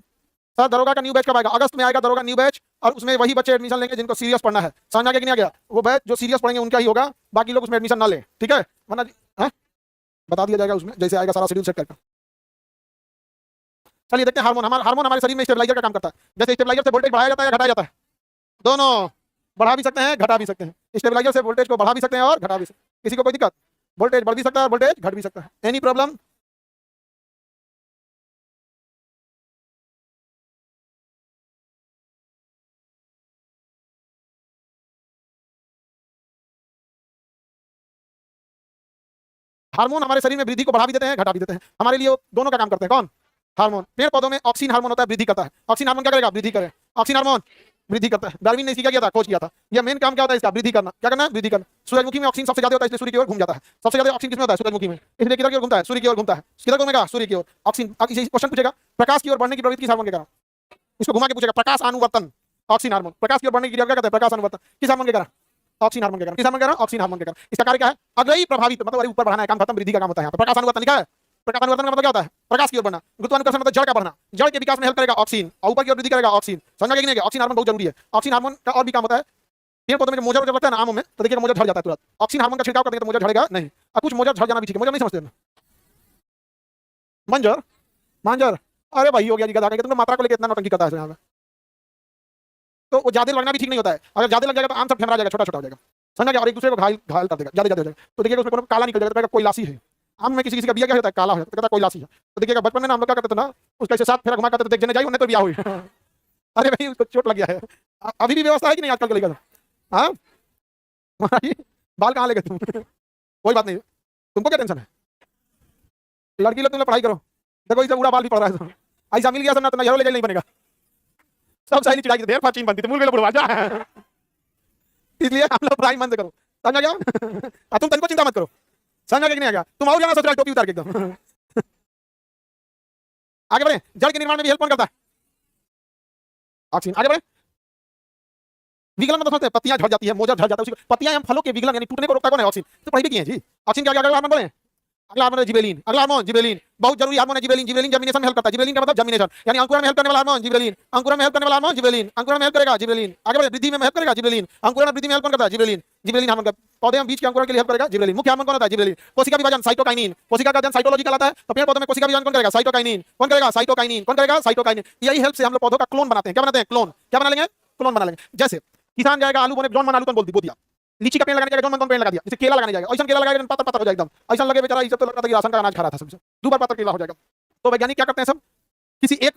Speaker 1: सर दरोगा का न्यू बैच कब आएगा? अगस्त में आएगा दरोगा न्यू बैच, और उसमें वही बच्चे एडमिशन लेंगे जिनको सीरियस पढ़ना है। समझ आ गया कि नहीं आ गया? वो बैच जो सीरियस पढ़ेंगे उनका ही होगा, बाकी लोग उसमें एडमिशन ना लें, ठीक है? वरना है बता दिया जाएगा उसमें, जैसे आएगा सारा शेड्यूल सेट करके। चलिए देखते हैं हार्मोन। हार्मोन हमारे शरीर में स्टेबलाइजर का काम करता है। जैसे स्टेबलाइजर से वोल्टेज बढ़ाया जाता है या घटाया जाता है? दोनों, बढ़ा भी सकते हैं घटा भी सकते हैं। स्टेबलाइजर से वोल्टेज को बढ़ा भी सकते हैं और घटा भी सकते हैं। किसी को कोई दिक्कत? वोल्टेज बढ़ भी सकता है, वोल्टेज घट भी सकता है। Any problem? हार्मोन हमारे शरीर में वृद्धि को बढ़ा भी देते हैं, घटा भी देते हैं। हमारे लिए दोनों का काम करते हैं। कौन? हार्मोन। पेड़ पौधों में ऑक्सीन हार्मोन होता है, वृद्धि करता है। ऑक्सीन हार्मोन क्या करेगा? वृद्धि करे। ऑक्सीन हार्मोन वृद्धि करता है। डार्विन ने इसकी क्या किया था? खोज किया था। यह मेन काम क्या होता है इसका? वृद्धि करना। क्या करना? वृद्धि करना। सूरजमुखी में ऑक्सीजन सबसे ज्यादा होता है, इसलिए सूर्य की ओर घूम जाता है। सबसे ज्यादा ऑक्सीजन किसमें होता है? सूरजमुखी में, इसलिए किधर की ओर घूमता है? सूर्य की ओर घूमता है। किधर घूमेगा? सूर्य की ओर। ऑक्सीजन। अब इसे क्वेश्चन पूछेगा, प्रकाश की ओर बढ़ने की प्रवृत्ति किस हार्मोन के कारण? इसको घुमा के पूछेगा, प्रकाश अनुवर्तन, ऑक्सीन हार्मोन। प्रकाश की ओर बढ़ने की क्रिया क्या कहते हैं? प्रकाश अनुवर्तन। किस हार्मोन के कारण? ऑक्सीन हार्मोन के कारण। किस हार्मोन के कारण? ऑक्सीन हार्मोन के कारण। इसका कार्य क्या है? अग्रही प्रभावित, मतलब अरे ऊपर बढ़ाना है, काम खत्म, वृद्धि का काम होता है यहाँ पे। प्रकाश अनुवर्तन लिखा है। प्रकाश अनुवर्तन का मतलब क्या होता है? प्रकाश की ओर बढ़ना। गुरुत्वाकर्षण मतलब जड़ का बढ़ना, जड़ के विकास में हेल्प करेगा ऑक्सीन, और ऊपर की ओर वृद्धि करेगा ऑक्सीन। समझा कि नहीं? ऑक्सीन हार्मोन बहुत जरूरी है। ऑक्सीन हार्मोन का और भी काम होता है। पेड़ पौधों में जो मोजर लगता है ना आमों में, तो देखिए मोजर झड़ जाता है तुरंत। ऑक्सीन हार्मोन का छिड़काव करते हैं तो मोजर झड़ेगा नहीं। और कुछ मोजर झड़ जाना भी ठीक है। मोजर नहीं समझते हैं? मंजर, मांजर, अरे भाई हो गया जी गधा के, तुमने मात्रा को लेकर इतना नौटंकी करता है यहाँ पे। तो वो ज्यादा लगना भी ठीक नहीं होता है। अगर ज्यादा लग जाएगा तो आम सब फेमरा जाएगा, छोटा छोटा हो जाएगा। समझा क्या? और एक दूसरे को घायल घायल कर देगा, ज्यादा ज्यादा हो जाएगा। तो देखिएगा उसमें कोनो काला निकल जाएगा, तो कोई लासी है। आम में किसी किसी का बिया क्या होता है? काला हो जाता है, कहता कोई लासी है। तो देखिएगा बचपन में ना हम लोग क्या करते थे ना, उसका ऐसे साथ फेरा घुमा करते थे, देख जने जाई उन्हें तो बिया हुई। अरे भाई उसको चोट लग गया है। अभी भी व्यवस्था है कि नहीं आजकल के लेकर? हाँ महाराज, बाल कहाँ ले गए तुम? कोई बात नहीं, तुमको क्या टेंशन है? लड़की लोग तुम लोग पढ़ाई करो। देखो इसे उड़ा बाल भी पड़ रहा है, ऐसा मिल गया सब ना तो नजरों ले जाए नहीं बनेगा। सब सही चिढ़ाई ढेर फाचीन बनती तुम बुढ़वा जा। इसलिए हम लोग पढ़ाई मन से करो। समझा गया? तुम तनको चिंता मत करो। समझा कि नहीं आ गया? तुम आओ जाना ससुराल टोपी उतार के एकदम। आगे बढ़े। जड़ के निर्माण में भी हेल्प कौन करता है? ऑक्सीजन। आगे बढ़े। विगलन मतलब समझते हैं, पत्तियां झड़ जाती है, मोजर झड़ जाता है, उसी पत्तियां एवं फलों के विगलन यानी टूटने को रोकता कौन है? ऑक्सीजन। तो पढ़ी भी की है जी। ऑक्सीजन क्या अगला हार्मोन बोले? अगला हार्मोन है जिबेलिन। अगला हार्मोन जिबेलिन, बहुत जरूरी हार्मोन है जिबेलिन। जिबेलिन जर्मिनेशन में हेल्प करता है। जिबेलिन का मतलब जर्मिनेशन, यानी अंकुरण में हेल्प करने वाला हार्मोन जिबेलिन। अंकुरण में हेल्प करने वाला हार्मोन जिबेलिन। अंकुरण में हेल्प करेगा जिबेलिन। आगे बढ़े। वृद्धि में हेल्प करेगा जिबेलिन। अंकुरण और वृद्धि में हेल्प कौन करता है? जिबेलिन। जिबेलिन हार्मोन का पौधे में बीज के अंकुरण के लिए हेल्प करेगा जिबेलिन। मुख्य हार्मोन कौन होता है? जिबेलिन। कोशिका विभाजन साइटोकाइनिन। कोशिका का अध्ययन साइटोलॉजी कहलाता है। तो पेड़ पौधों में कोशिका विभाजन कौन करेगा? साइटोकाइनिन। कौन करेगा? साइटोकाइनिन। कौन करेगा? साइटोकाइनिन। यही हेल्प से हम लोग पौधों का क्लोन बनाते हैं। क्या बनाते हैं? क्लोन। क्या बना लेंगे? क्लोन बना लेंगे। जैसे किसान जाएगा आलू बोने, जॉन मन आलू बोल दिया। लीची का पेड़ लगाने जाएगा, जॉन मन पेड़ लगा दिया। जैसे केला लगाने जाएगा, ऐसा केला लगाएगा पत्ता पत्ता हो जाएगा एकदम। ऐसा लगे बेचारा, ये सब तो लगता था कि राशन का अनाज खा रहा था सबसे, दोबारा पत्ता केला हो जाएगा। तो वैज्ञानिक क्या करते हैं सब, किसी एक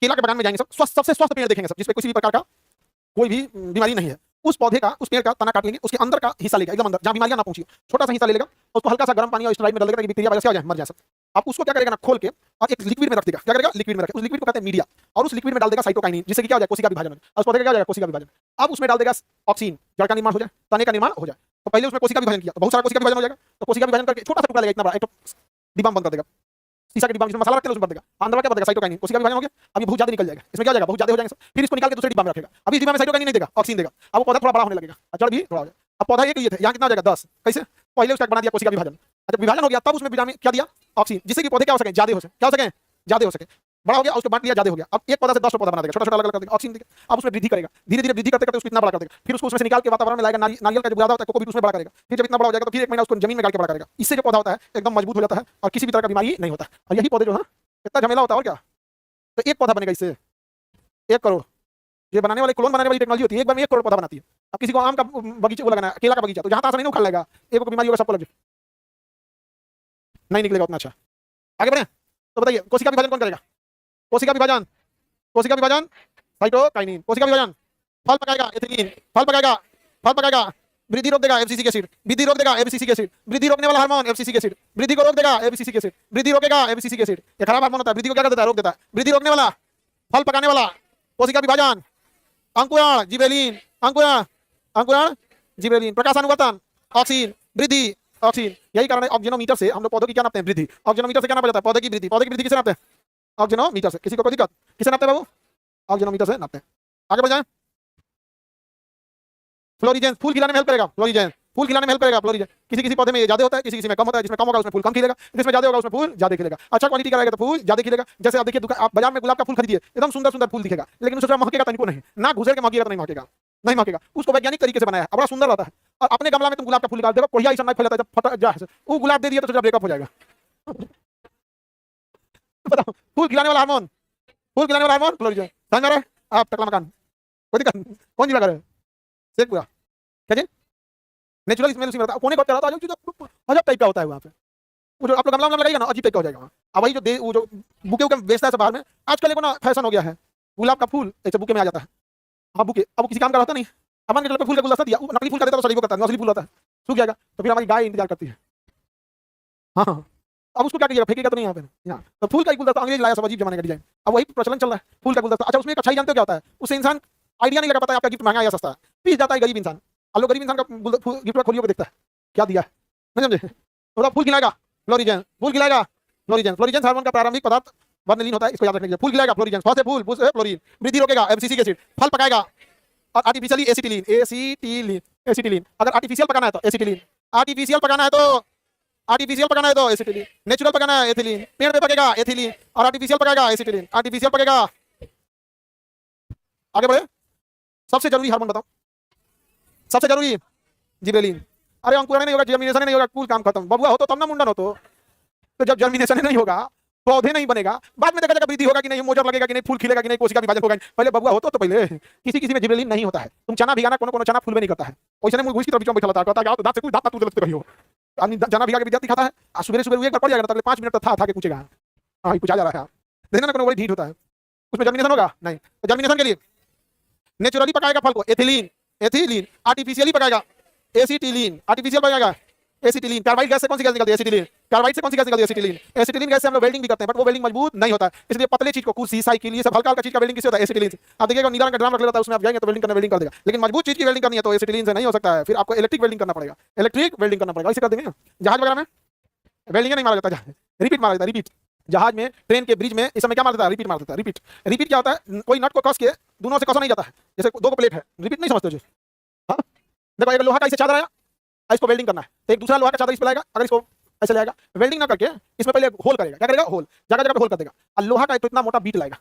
Speaker 1: केला के बागान में जाएंगे सब, स्वस्थ सबसे स्वस्थ पेड़ देखेंगे सब, जिसपे किसी भी प्रकार का कोई भी बीमारी नहीं है। उस पौधे का, उस पेड़ का तना काट लेंगे, उसके अंदर का हिस्सा लेगा, एकदम अंदर जहां बीमारियां ना पहुंची, छोटा सा हिस्सा ले लेगा, उसको हल्का सा गर्म पानी और स्टेरॉइड में डाल देगा, बैक्टीरिया वायरस क्या हो जाए, मर जाए सब। अब उसको क्या करेगा ना, खोल के और एक लिक्विड में रख देगा। क्या करेगा? लिक्विड में रखेगा। उस लिक्विड को कहते हैं मीडिया, और उस लिक्विड में डाल देगा साइटोकाइनिन, जिससे कि क्या हो जाए? कोशिका विभाजन। और उस पौधे का क्या हो जाएगा? कोशिका विभाजन। अब उसमें डाल देगा ऑक्सीजन, जड़ का निर्माण हो जाए, तने का निर्माण हो जाए। तो पहले उसमें कोशिका विभाजन किया, तो बहुत सारा कोशिका विभाजन हो जाएगा। तो कोशिका विभाजन करके छोटा सा टुकड़ा लेगा, इतना बड़ा, एक डिब्बा में बंद कर देगा, शीशा के डिब्बा में जिसमें मसाला रखते हैं उसमें भर देगा। अंदर क्या बनेगा? साइटोकाइनिन। कोशिका विभाजन हो गया, अभी बहुत ज्यादा निकल जाएगा, इसमें क्या हो जाएगा? बहुत ज्यादा हो जाएगा। फिर इसको निकाल के दूसरे डिब्बा में रखेगा। अभी डिब्बा में साइटोकाइनिन नहीं देगा, ऑक्सीजन देगा। अब वो पौधा थोड़ा बड़ा होने लगेगा, जड़ भी थोड़ा हो जाएगा। अब पौधा एक ये थे, यहाँ कितना हो जाएगा? 10। कैसे? पहले उसका बना दिया कोशिका विभाजन, जब विभाजन हो गया तब उसमें विटामिन क्या दिया? ऑक्सीजन, जिससे कि पौधे क्या हो सके? ज्यादा हो सके। क्या हो सके? ज्यादा हो सके। बड़ा हो गया, उसको बांट लिया, ज्यादा हो गया। अब एक पौधा से 10 पौधा बना देगा, छोटा छोटा अलग अलग कर देगा, ऑक्सीजन देगा। अब उसमें वृद्धि करेगा, धीरे धीरे वृद्धि करते करते उसको इतना बड़ा कर देगा। फिर उसको उसमें से निकाल के वातावरण में लाएगा, नारियल का जो ज्यादा होता है कोको भी उसमें बड़ा करेगा। फिर जब इतना बड़ा हो जाएगा तो फिर एक महीना उसको जमीन में गाड़ के बड़ा करेगा। इससे जो पौधा होता है एकदम मजबूत हो जाता है और किसी भी तरह का बीमारी नहीं होता। और यही पौधे जो है इतना झमेला होता है और क्या। तो एक पौधा बनेगा इससे 1 करोड़। ये बनाने वाले, क्लोन बनाने वाली टेक्नोलॉजी होती है, एक बार में 1 करोड़ पौधा बनाती है। अब किसी को आम का बगीचा वो लगाना है, केला का बगीचा, तो जहां तहां से नहीं उखाड़ लेगा, एक को बीमारी होगा, सबको लग जाए, नहीं निकलेगा उतना अच्छा। आगे बढ़े। तो बताइए कोशिका विभाजन कौन करेगा? कोशिका विभाजन, कोशिका विभाजन साइटोकाइनिन। कोशिका विभाजन फल पकाएगा, एथिलीन। फल पकाएगा, फल पकाएगा, वृद्धि रोक देगा, एफसीसी एसिड। वृद्धि रोक देगा, एफसीसी एसिड। वृद्धि रोकने वाला हार्मोन एफसीसी एसिड। वृद्धि को रोक देगा, एफसीसी एसिड। वृद्धि रोकेगा, एफसीसी एसिड। ये खराब हार्मोन होता है, वृद्धि को क्या कर देता है? रोक देता है। वृद्धि रोकने वाला, फल पकाने वाला, कोशिका विभाजन, अंकुरण जिबेलिन। अंकुरण, अंकुरण जिबेलिन, प्रकाशानुवर्तन, ऑक्सीजन, वृद्धि, ऑक्सीजन। यही कारण है ऑक्सीजनोमीटर से हम लोग पौधों की क्या नापते हैं? वृद्धि। ऑक्सीजनोमीटर से क्या नापा जाता है? पौधे की वृद्धि। पौधे की वृद्धि किसे नापते हैं? ऑक्सीजनोमीटर से। किसी को कोई दिक्कत? किसे नापते हैं बाबू? ऑक्सीजनोमीटर से नापते हैं। आगे बढ़ जाए। फ्लोरिजेंस फूल खिलाने में हेल्प करेगा। फ्लोरिजेंस फूल खिलाने में हेल्प करेगा। फ्लोरिजेंस किसी किसी पौधे में ये ज्यादा होता है, किसी किसी में कम होता है। जिसमें कम होगा उसमें फूल कम खिलेगा, जिसमें ज्यादा होगा उसमें फूल ज्यादा खिलेगा। अच्छा क्वालिटी का रहेगा तो फूल ज्यादा खिलेगा। जैसे आप देखिए आप बाजार में गुलाब का फूल खरीदिए, एकदम सुंदर सुंदर फूल दिखेगा, लेकिन उसका महकेगा तनिको नहीं, ना घुसेर के महकेगा तो नहीं महकेगा, नहीं महकेगा। उसको वैज्ञानिक तरीके से बनाया है, बड़ा सुंदर रहता है। और अपने गमला में तुम गुलाब का फूल निकाल देगा, कोई ऐसा नहीं फैलता, जब फटा जा वो गुलाब दे दिया तो ब्रेकअप हो जाएगा। बताओ फूल खिलाने वाला हार्मोन, फूल खिलाने वाला हार्मोन फ्लोरिजेंस। समझ में आ रहा है? आप टकला मकान कोई दिक्कत? कौन जिला करे शेख पूरा क्या जी? नेचुरल स्मेल उसी में रहता है। कोने को रहता है जो अजब टाइप का होता है वहाँ पे। वो जो आप लोग गमला में लगाइएगा ना, अजीब टाइप का हो जाएगा। अब वही जो वो जो बुके वुके बेचता है सब बाहर में, आजकल एक ना फैशन हो गया है, गुलाब का फूल ऐसे बुके में आ जाता है। हाँ बुके, अब वो किसी काम का रहता नहीं। अपन के पे फूल का गुलदस्ता दिया, वो नकली फूल का देता तो सही वो करता है, असली फूल होता है, सूख जाएगा तो फिर हमारी गाय इंतजार करती है। हाँ हाँ, अब उसको क्या कीजिएगा, फेंकेगा तो नहीं यहाँ पे। यहाँ तो फूल का गुलदस्ता अंग्रेज लाया, सब अजीब जमाने का डिजाइन, अब वही प्रचलन चल रहा है फूल का गुलदस्ता। अच्छा उसमें एक अच्छाई जानते हो क्या होता है? उससे इंसान आइडिया नहीं लगा पाता है आपका गिफ्ट महंगा या सस्ता है, पीस जाता है गरीब इंसान। अब लोग गरीब इंसान का गिफ्ट खोलियो को देखता है क्या दिया है, नहीं समझे? मतलब फूल खिलाएगा फ्लोरिजेंस, फूल खिलाएगा फ्लोरिजेंस। फ्लोरिजेंस हार्मोन का प्रारंभिक पदार्थ वर्नलीन होता है, इसको याद रखना। फूल खिलाएगा फ्लोरिजेंस, फल से फूल, फूल से फ्लोरीन, वृद्धि रोकेगा एमसीसी एसिड, फल पकाएगा। और आर्टिफिशियली एसिटिलीन, एसिटिलीन, एसिटिलीन। अगर आर्टिफिशियल पकाना है तो एसिटिलीन, आर्टिफिशियल पकाना है तो आर्टिफिशियल पकाना है तो एसिटिलीन, नेचुरल पकाना है एथिलीन, पेड़ पे पकेगा एथिलीन, और आर्टिफिशियल पकाएगा एसिटिलीन, आर्टिफिशियल पकेगा। आगे बढ़े। सबसे जरूरी हार्मोन बताओ, सबसे जरूरी जिबरेलिन। अरे अंकुरण नहीं होगा, जर्मिनेशन नहीं होगा, कुल काम खत्म। बबुआ हो तो तब ना मुंडन हो तो जब जर्मिनेशन नहीं होगा, पौधे नहीं बनेगा, बाद में देखा जाएगा वृद्धि होगा कि नहीं, मोजर लगेगा कि नहीं, फूल खिलेगा कि नहीं, कोशिका विभाजन होगा। पहले बबुआ हो तो पहले किसी किसी में जिबरेलिन नहीं होता है। तुम चना भिगाना, कोनो कोनो चना फूल में नहीं करता है, वैसे नहीं घुस की तरफ बीच में बैठा रहता है, कहता दांत से कोई दांत टूट रही हो। आदमी चना भिगा के विद्यार्थी खाता है, और सुबह सुबह एक बार पड़ जाएगा, अगले 5 मिनट था के पूछेगा हाँ कुछ आ जा रहा है, देखना ना कोनो बड़ी ढीठ होता है, उसमें जर्मिनेशन होगा नहीं। तो जर्मिनेशन के लिए नेचुरली पकाएगा फल को एथिलीन, एथिलीन। आर्टिफिशियली पकाएगा एसिटिलीन, आर्टिफिशियल पकाएगा एसिटिलीन। कार्बाइड गैस से कौन सी गैस निकलती है? एसिटिलीन। कार्बाइड से कौन सी गैस निकलती है? एसिटिलीन। एसिटिलीन गैस से हम लोग वेल्डिंग भी करते हैं, बट वो वेल्डिंग मजबूत नहीं होता है, इसलिए पतले चीज को कुर्सी साइकिल ये सब हल्का हल्का चीज का वेल्डिंग किससे होता है? एसिटिलीन से। आप देखिएगा नीला रंग का ड्राम रख लेता है, उसमें आप जाएंगे तो वेल्डिंग करना, वेल्डिंग कर देगा। लेकिन मजबूत चीज की वेल्डिंग करनी है तो एसिटिलीन से नहीं हो सकता है, फिर आपको इलेक्ट्रिक वेल्डिंग करना पड़ेगा, इलेक्ट्रिक वेल्डिंग करना पड़ेगा। इसे कर देंगे। जहाज वगैरह में वेल्डिंग नहीं मारा जाता, रिपीट मारा जाता है, रिपीट। जहाज में, ट्रेन के ब्रिज में इस समय क्या मारता है? रिपीट मारता है, रिपीट। रिपीट क्या होता है? कोई नट को कस के दोनों से कसा नहीं जाता है, जैसे दो को प्लेट है, रिपीट नहीं समझते हो? हाँ देखो, एक लोहा का इसे चादर आया, इसको वेल्डिंग करना है, तो एक दूसरा लोहा का चादर इस पे लाएगा, अगर इसको ऐसे लाएगा, वेल्डिंग ना करके इसमें पहले होल करेगा। क्या करेगा? होल, जगह जगह पे होल कर देगा, और लोहा का एक तो इतना मोटा बीट लाएगा,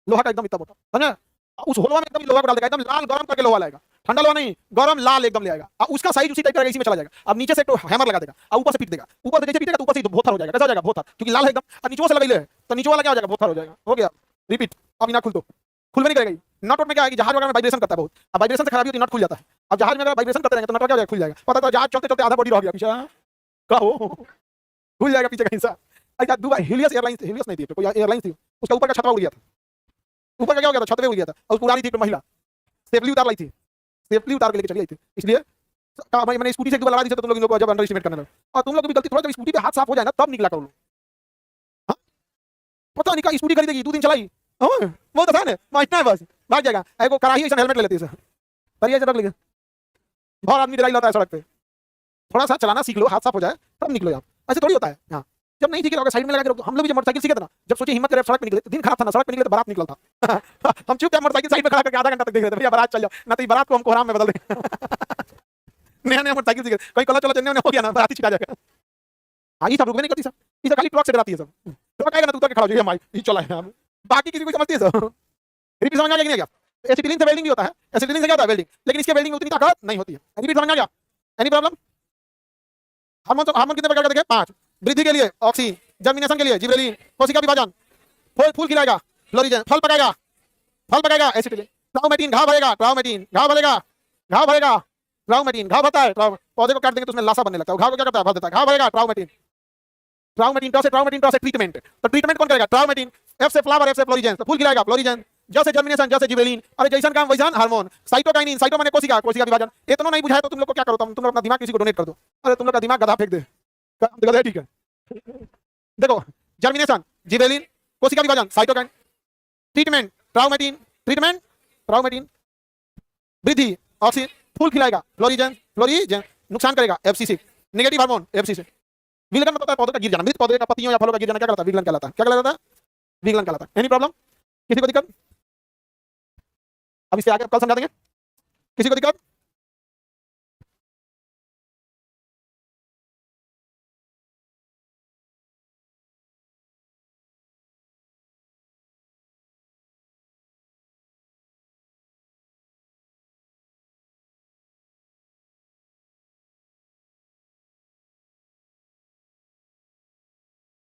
Speaker 1: लोहा का एकदम इतना मोटा, समझे? उस होलवा में एकदम लोहा को डाल देगा, एकदम लाल गरम करके लोहा लाएगा, ठंडा लोहा नहीं, गरम लाल एकदम ले आएगा, और उसका साइज उसी टाइप का इसी में चला जाएगा। अब नीचे से तो हैमर लगा देगा, और ऊपर से पीट देगा, ऊपर से जैसे पीटेगा तो ऊपर से भोथर हो जाएगा। कैसा हो जाएगा? भोथर, क्योंकि लाल है एकदम, और नीचे से लगा ले तो नीचे वाला क्या हो जाएगा? भोथर हो जाएगा। हो गया, रिपीट। अब ना खुल तो खुल नहीं करेगा। नट में क्या है कि जहाज वगैरह में वाइब्रेशन करता है बहुत, अब वाइब्रेशन से खराबी होती है, नट खुल जाता है। अब जहाज में अगर वाइब्रेशन करते रहेंगे तो नट क्या हो जाएगा? खुल जाएगा। पता तो जहाज चलते चलते आधा बॉडी रह गया पीछे, कहो खुल जाएगा पीछे का हिस्सा। अच्छा दुबई हिलियस एयरलाइंस, हिलियस नहीं थी कोई एयरलाइंस थी, उसका ऊपर का छतवा उड़ गया था, ऊपर का क्या हो गया था? छतवे उड़ गया था, और पुरानी थी महिला सेफली उतार लाई थी, सेफली उतार के लेके चली आई थी। इसलिए मैंने स्कूटी से एक बार लगा दी थी, तो तुम लोग इन लोगों को जब अंडर एस्टिमेट करने लगे। और तुम लोग की भी गलती, थोड़ा जब स्कूटी पे हाथ साफ हो जाए ना तब निकला करो लोग। हाँ पता नहीं क्या स्कूटी खरीदेगी, 2 दिन चलाई, वो तो था ना माइटना है, बस भाग जाएगा। एगो कराही ऐसा हेलमेट ले लेती है सर, सरिया से रख लेंगे, बहुत आदमी ड्राइव लाता है सड़क पे। थोड़ा सा चलाना सीख लो, हाथ साफ हो जाए तब निकलो आप, ऐसे थोड़ी होता है। हाँ जब नहीं सीखे साइड में लगा के रखो। हम लोग भी जब मोटरसाइकिल सीखे थे ना, जब सोचे हिम्मत करे सड़क पे निकले, दिन खराब था ना, सड़क पे निकले तो बारात निकला था। हम चुपचाप मोटरसाइकिल साइड में खड़ा करके आधा घंटा तक देख रहे थे, भैया बारात चल जाओ, ना तो बारात को हमको हराम में बदल दे। नया नया मोटरसाइकिल सीखे, कहीं कला चला चलने हो गया ना, बाराती छिटा जाएगा। हाँ ये सब रुकने नहीं करती सब, ये खाली ट्रक से डराती है सब। ट्रक आएगा ना तो उतर के खड़ा हो जाइए, ये चला है, बाकी किसी को समझती है सब। रिपीट समझ आ गया क्या? एसिटिलीन से वेल्डिंग भी होता है, एसिटिलीन से क्या होता है? वेल्डिंग, लेकिन इसके वेल्डिंग में उतनी ताकत नहीं होती है। रिपीट समझ आ गया? Any problem? हार्मोन, हार्मोन कितने प्रकार के देखे? 5। वृद्धि के लिए ऑक्सीन, जर्मिनेशन के लिए जिबरेलिन, कोशिका विभाजन, फूल खिलाएगा फ्लोरिजेन, फल पकाएगा एसिटिलीन, ट्राउमेटिन, घाव भरेगा, ट्राउमेटिन, घाव भरेगा, घाव भरेगा, ट्राउमेटिन, घाव भरता है, पौधे को काट देंगे तो उसमें लाशा बनने लगता है, घाव को क्या करता है? भर देता है, घाव भरेगा, ट्राउमेटिन, ट्राउमेटिन टॉस से ट्रीटमेंट, तो ट्रीटमेंट कौन करेगा? ट्राउमेटिन। एफ से फ्लावर, एफ से फ्लोरिजेन, तो फूल खिलाएगा फ्लोरिजेन, जैसे जर्मिनेशन जैसे जिबरेलिन, अरे जैसन काम वैसन हार्मोन, साइटोकाइनिन, साइटो माने कोशिका, कोशिका विभाजन। इतना नहीं बुझाए तो तुम लोग को क्या करो, तुम लोग अपना दिमाग किसी को डोनेट कर दो। अरे तुम लोग का दिमाग गधा फेंक दे, गधा ठीक है। देखो जर्मिनेशन जिबरेलिन, कोशिका विभाजन साइटोकाइन, ट्रीटमेंट ट्राउमेटिन, ट्रीटमेंट ट्राउमेटिन, वृद्धि ऑक्सीजन, फूल खिलाएगा फ्लोरिजेन, फ्लोरिजेन नुकसान करेगा एफसीसी, नेगेटिव हार्मोन एफसीसी। विलगन मतलब पौधे का गिर जाना, मृत पौधे का पत्तियों या फलों का गिर जाना क्या कहलाता है? विलगन कहलाता है। क्या कहलाता है? विगलन कहलाता है। एनी प्रॉब्लम, किसी को दिक्कत? अब इससे आगे कल समझा देंगे। किसी को दिक्कत?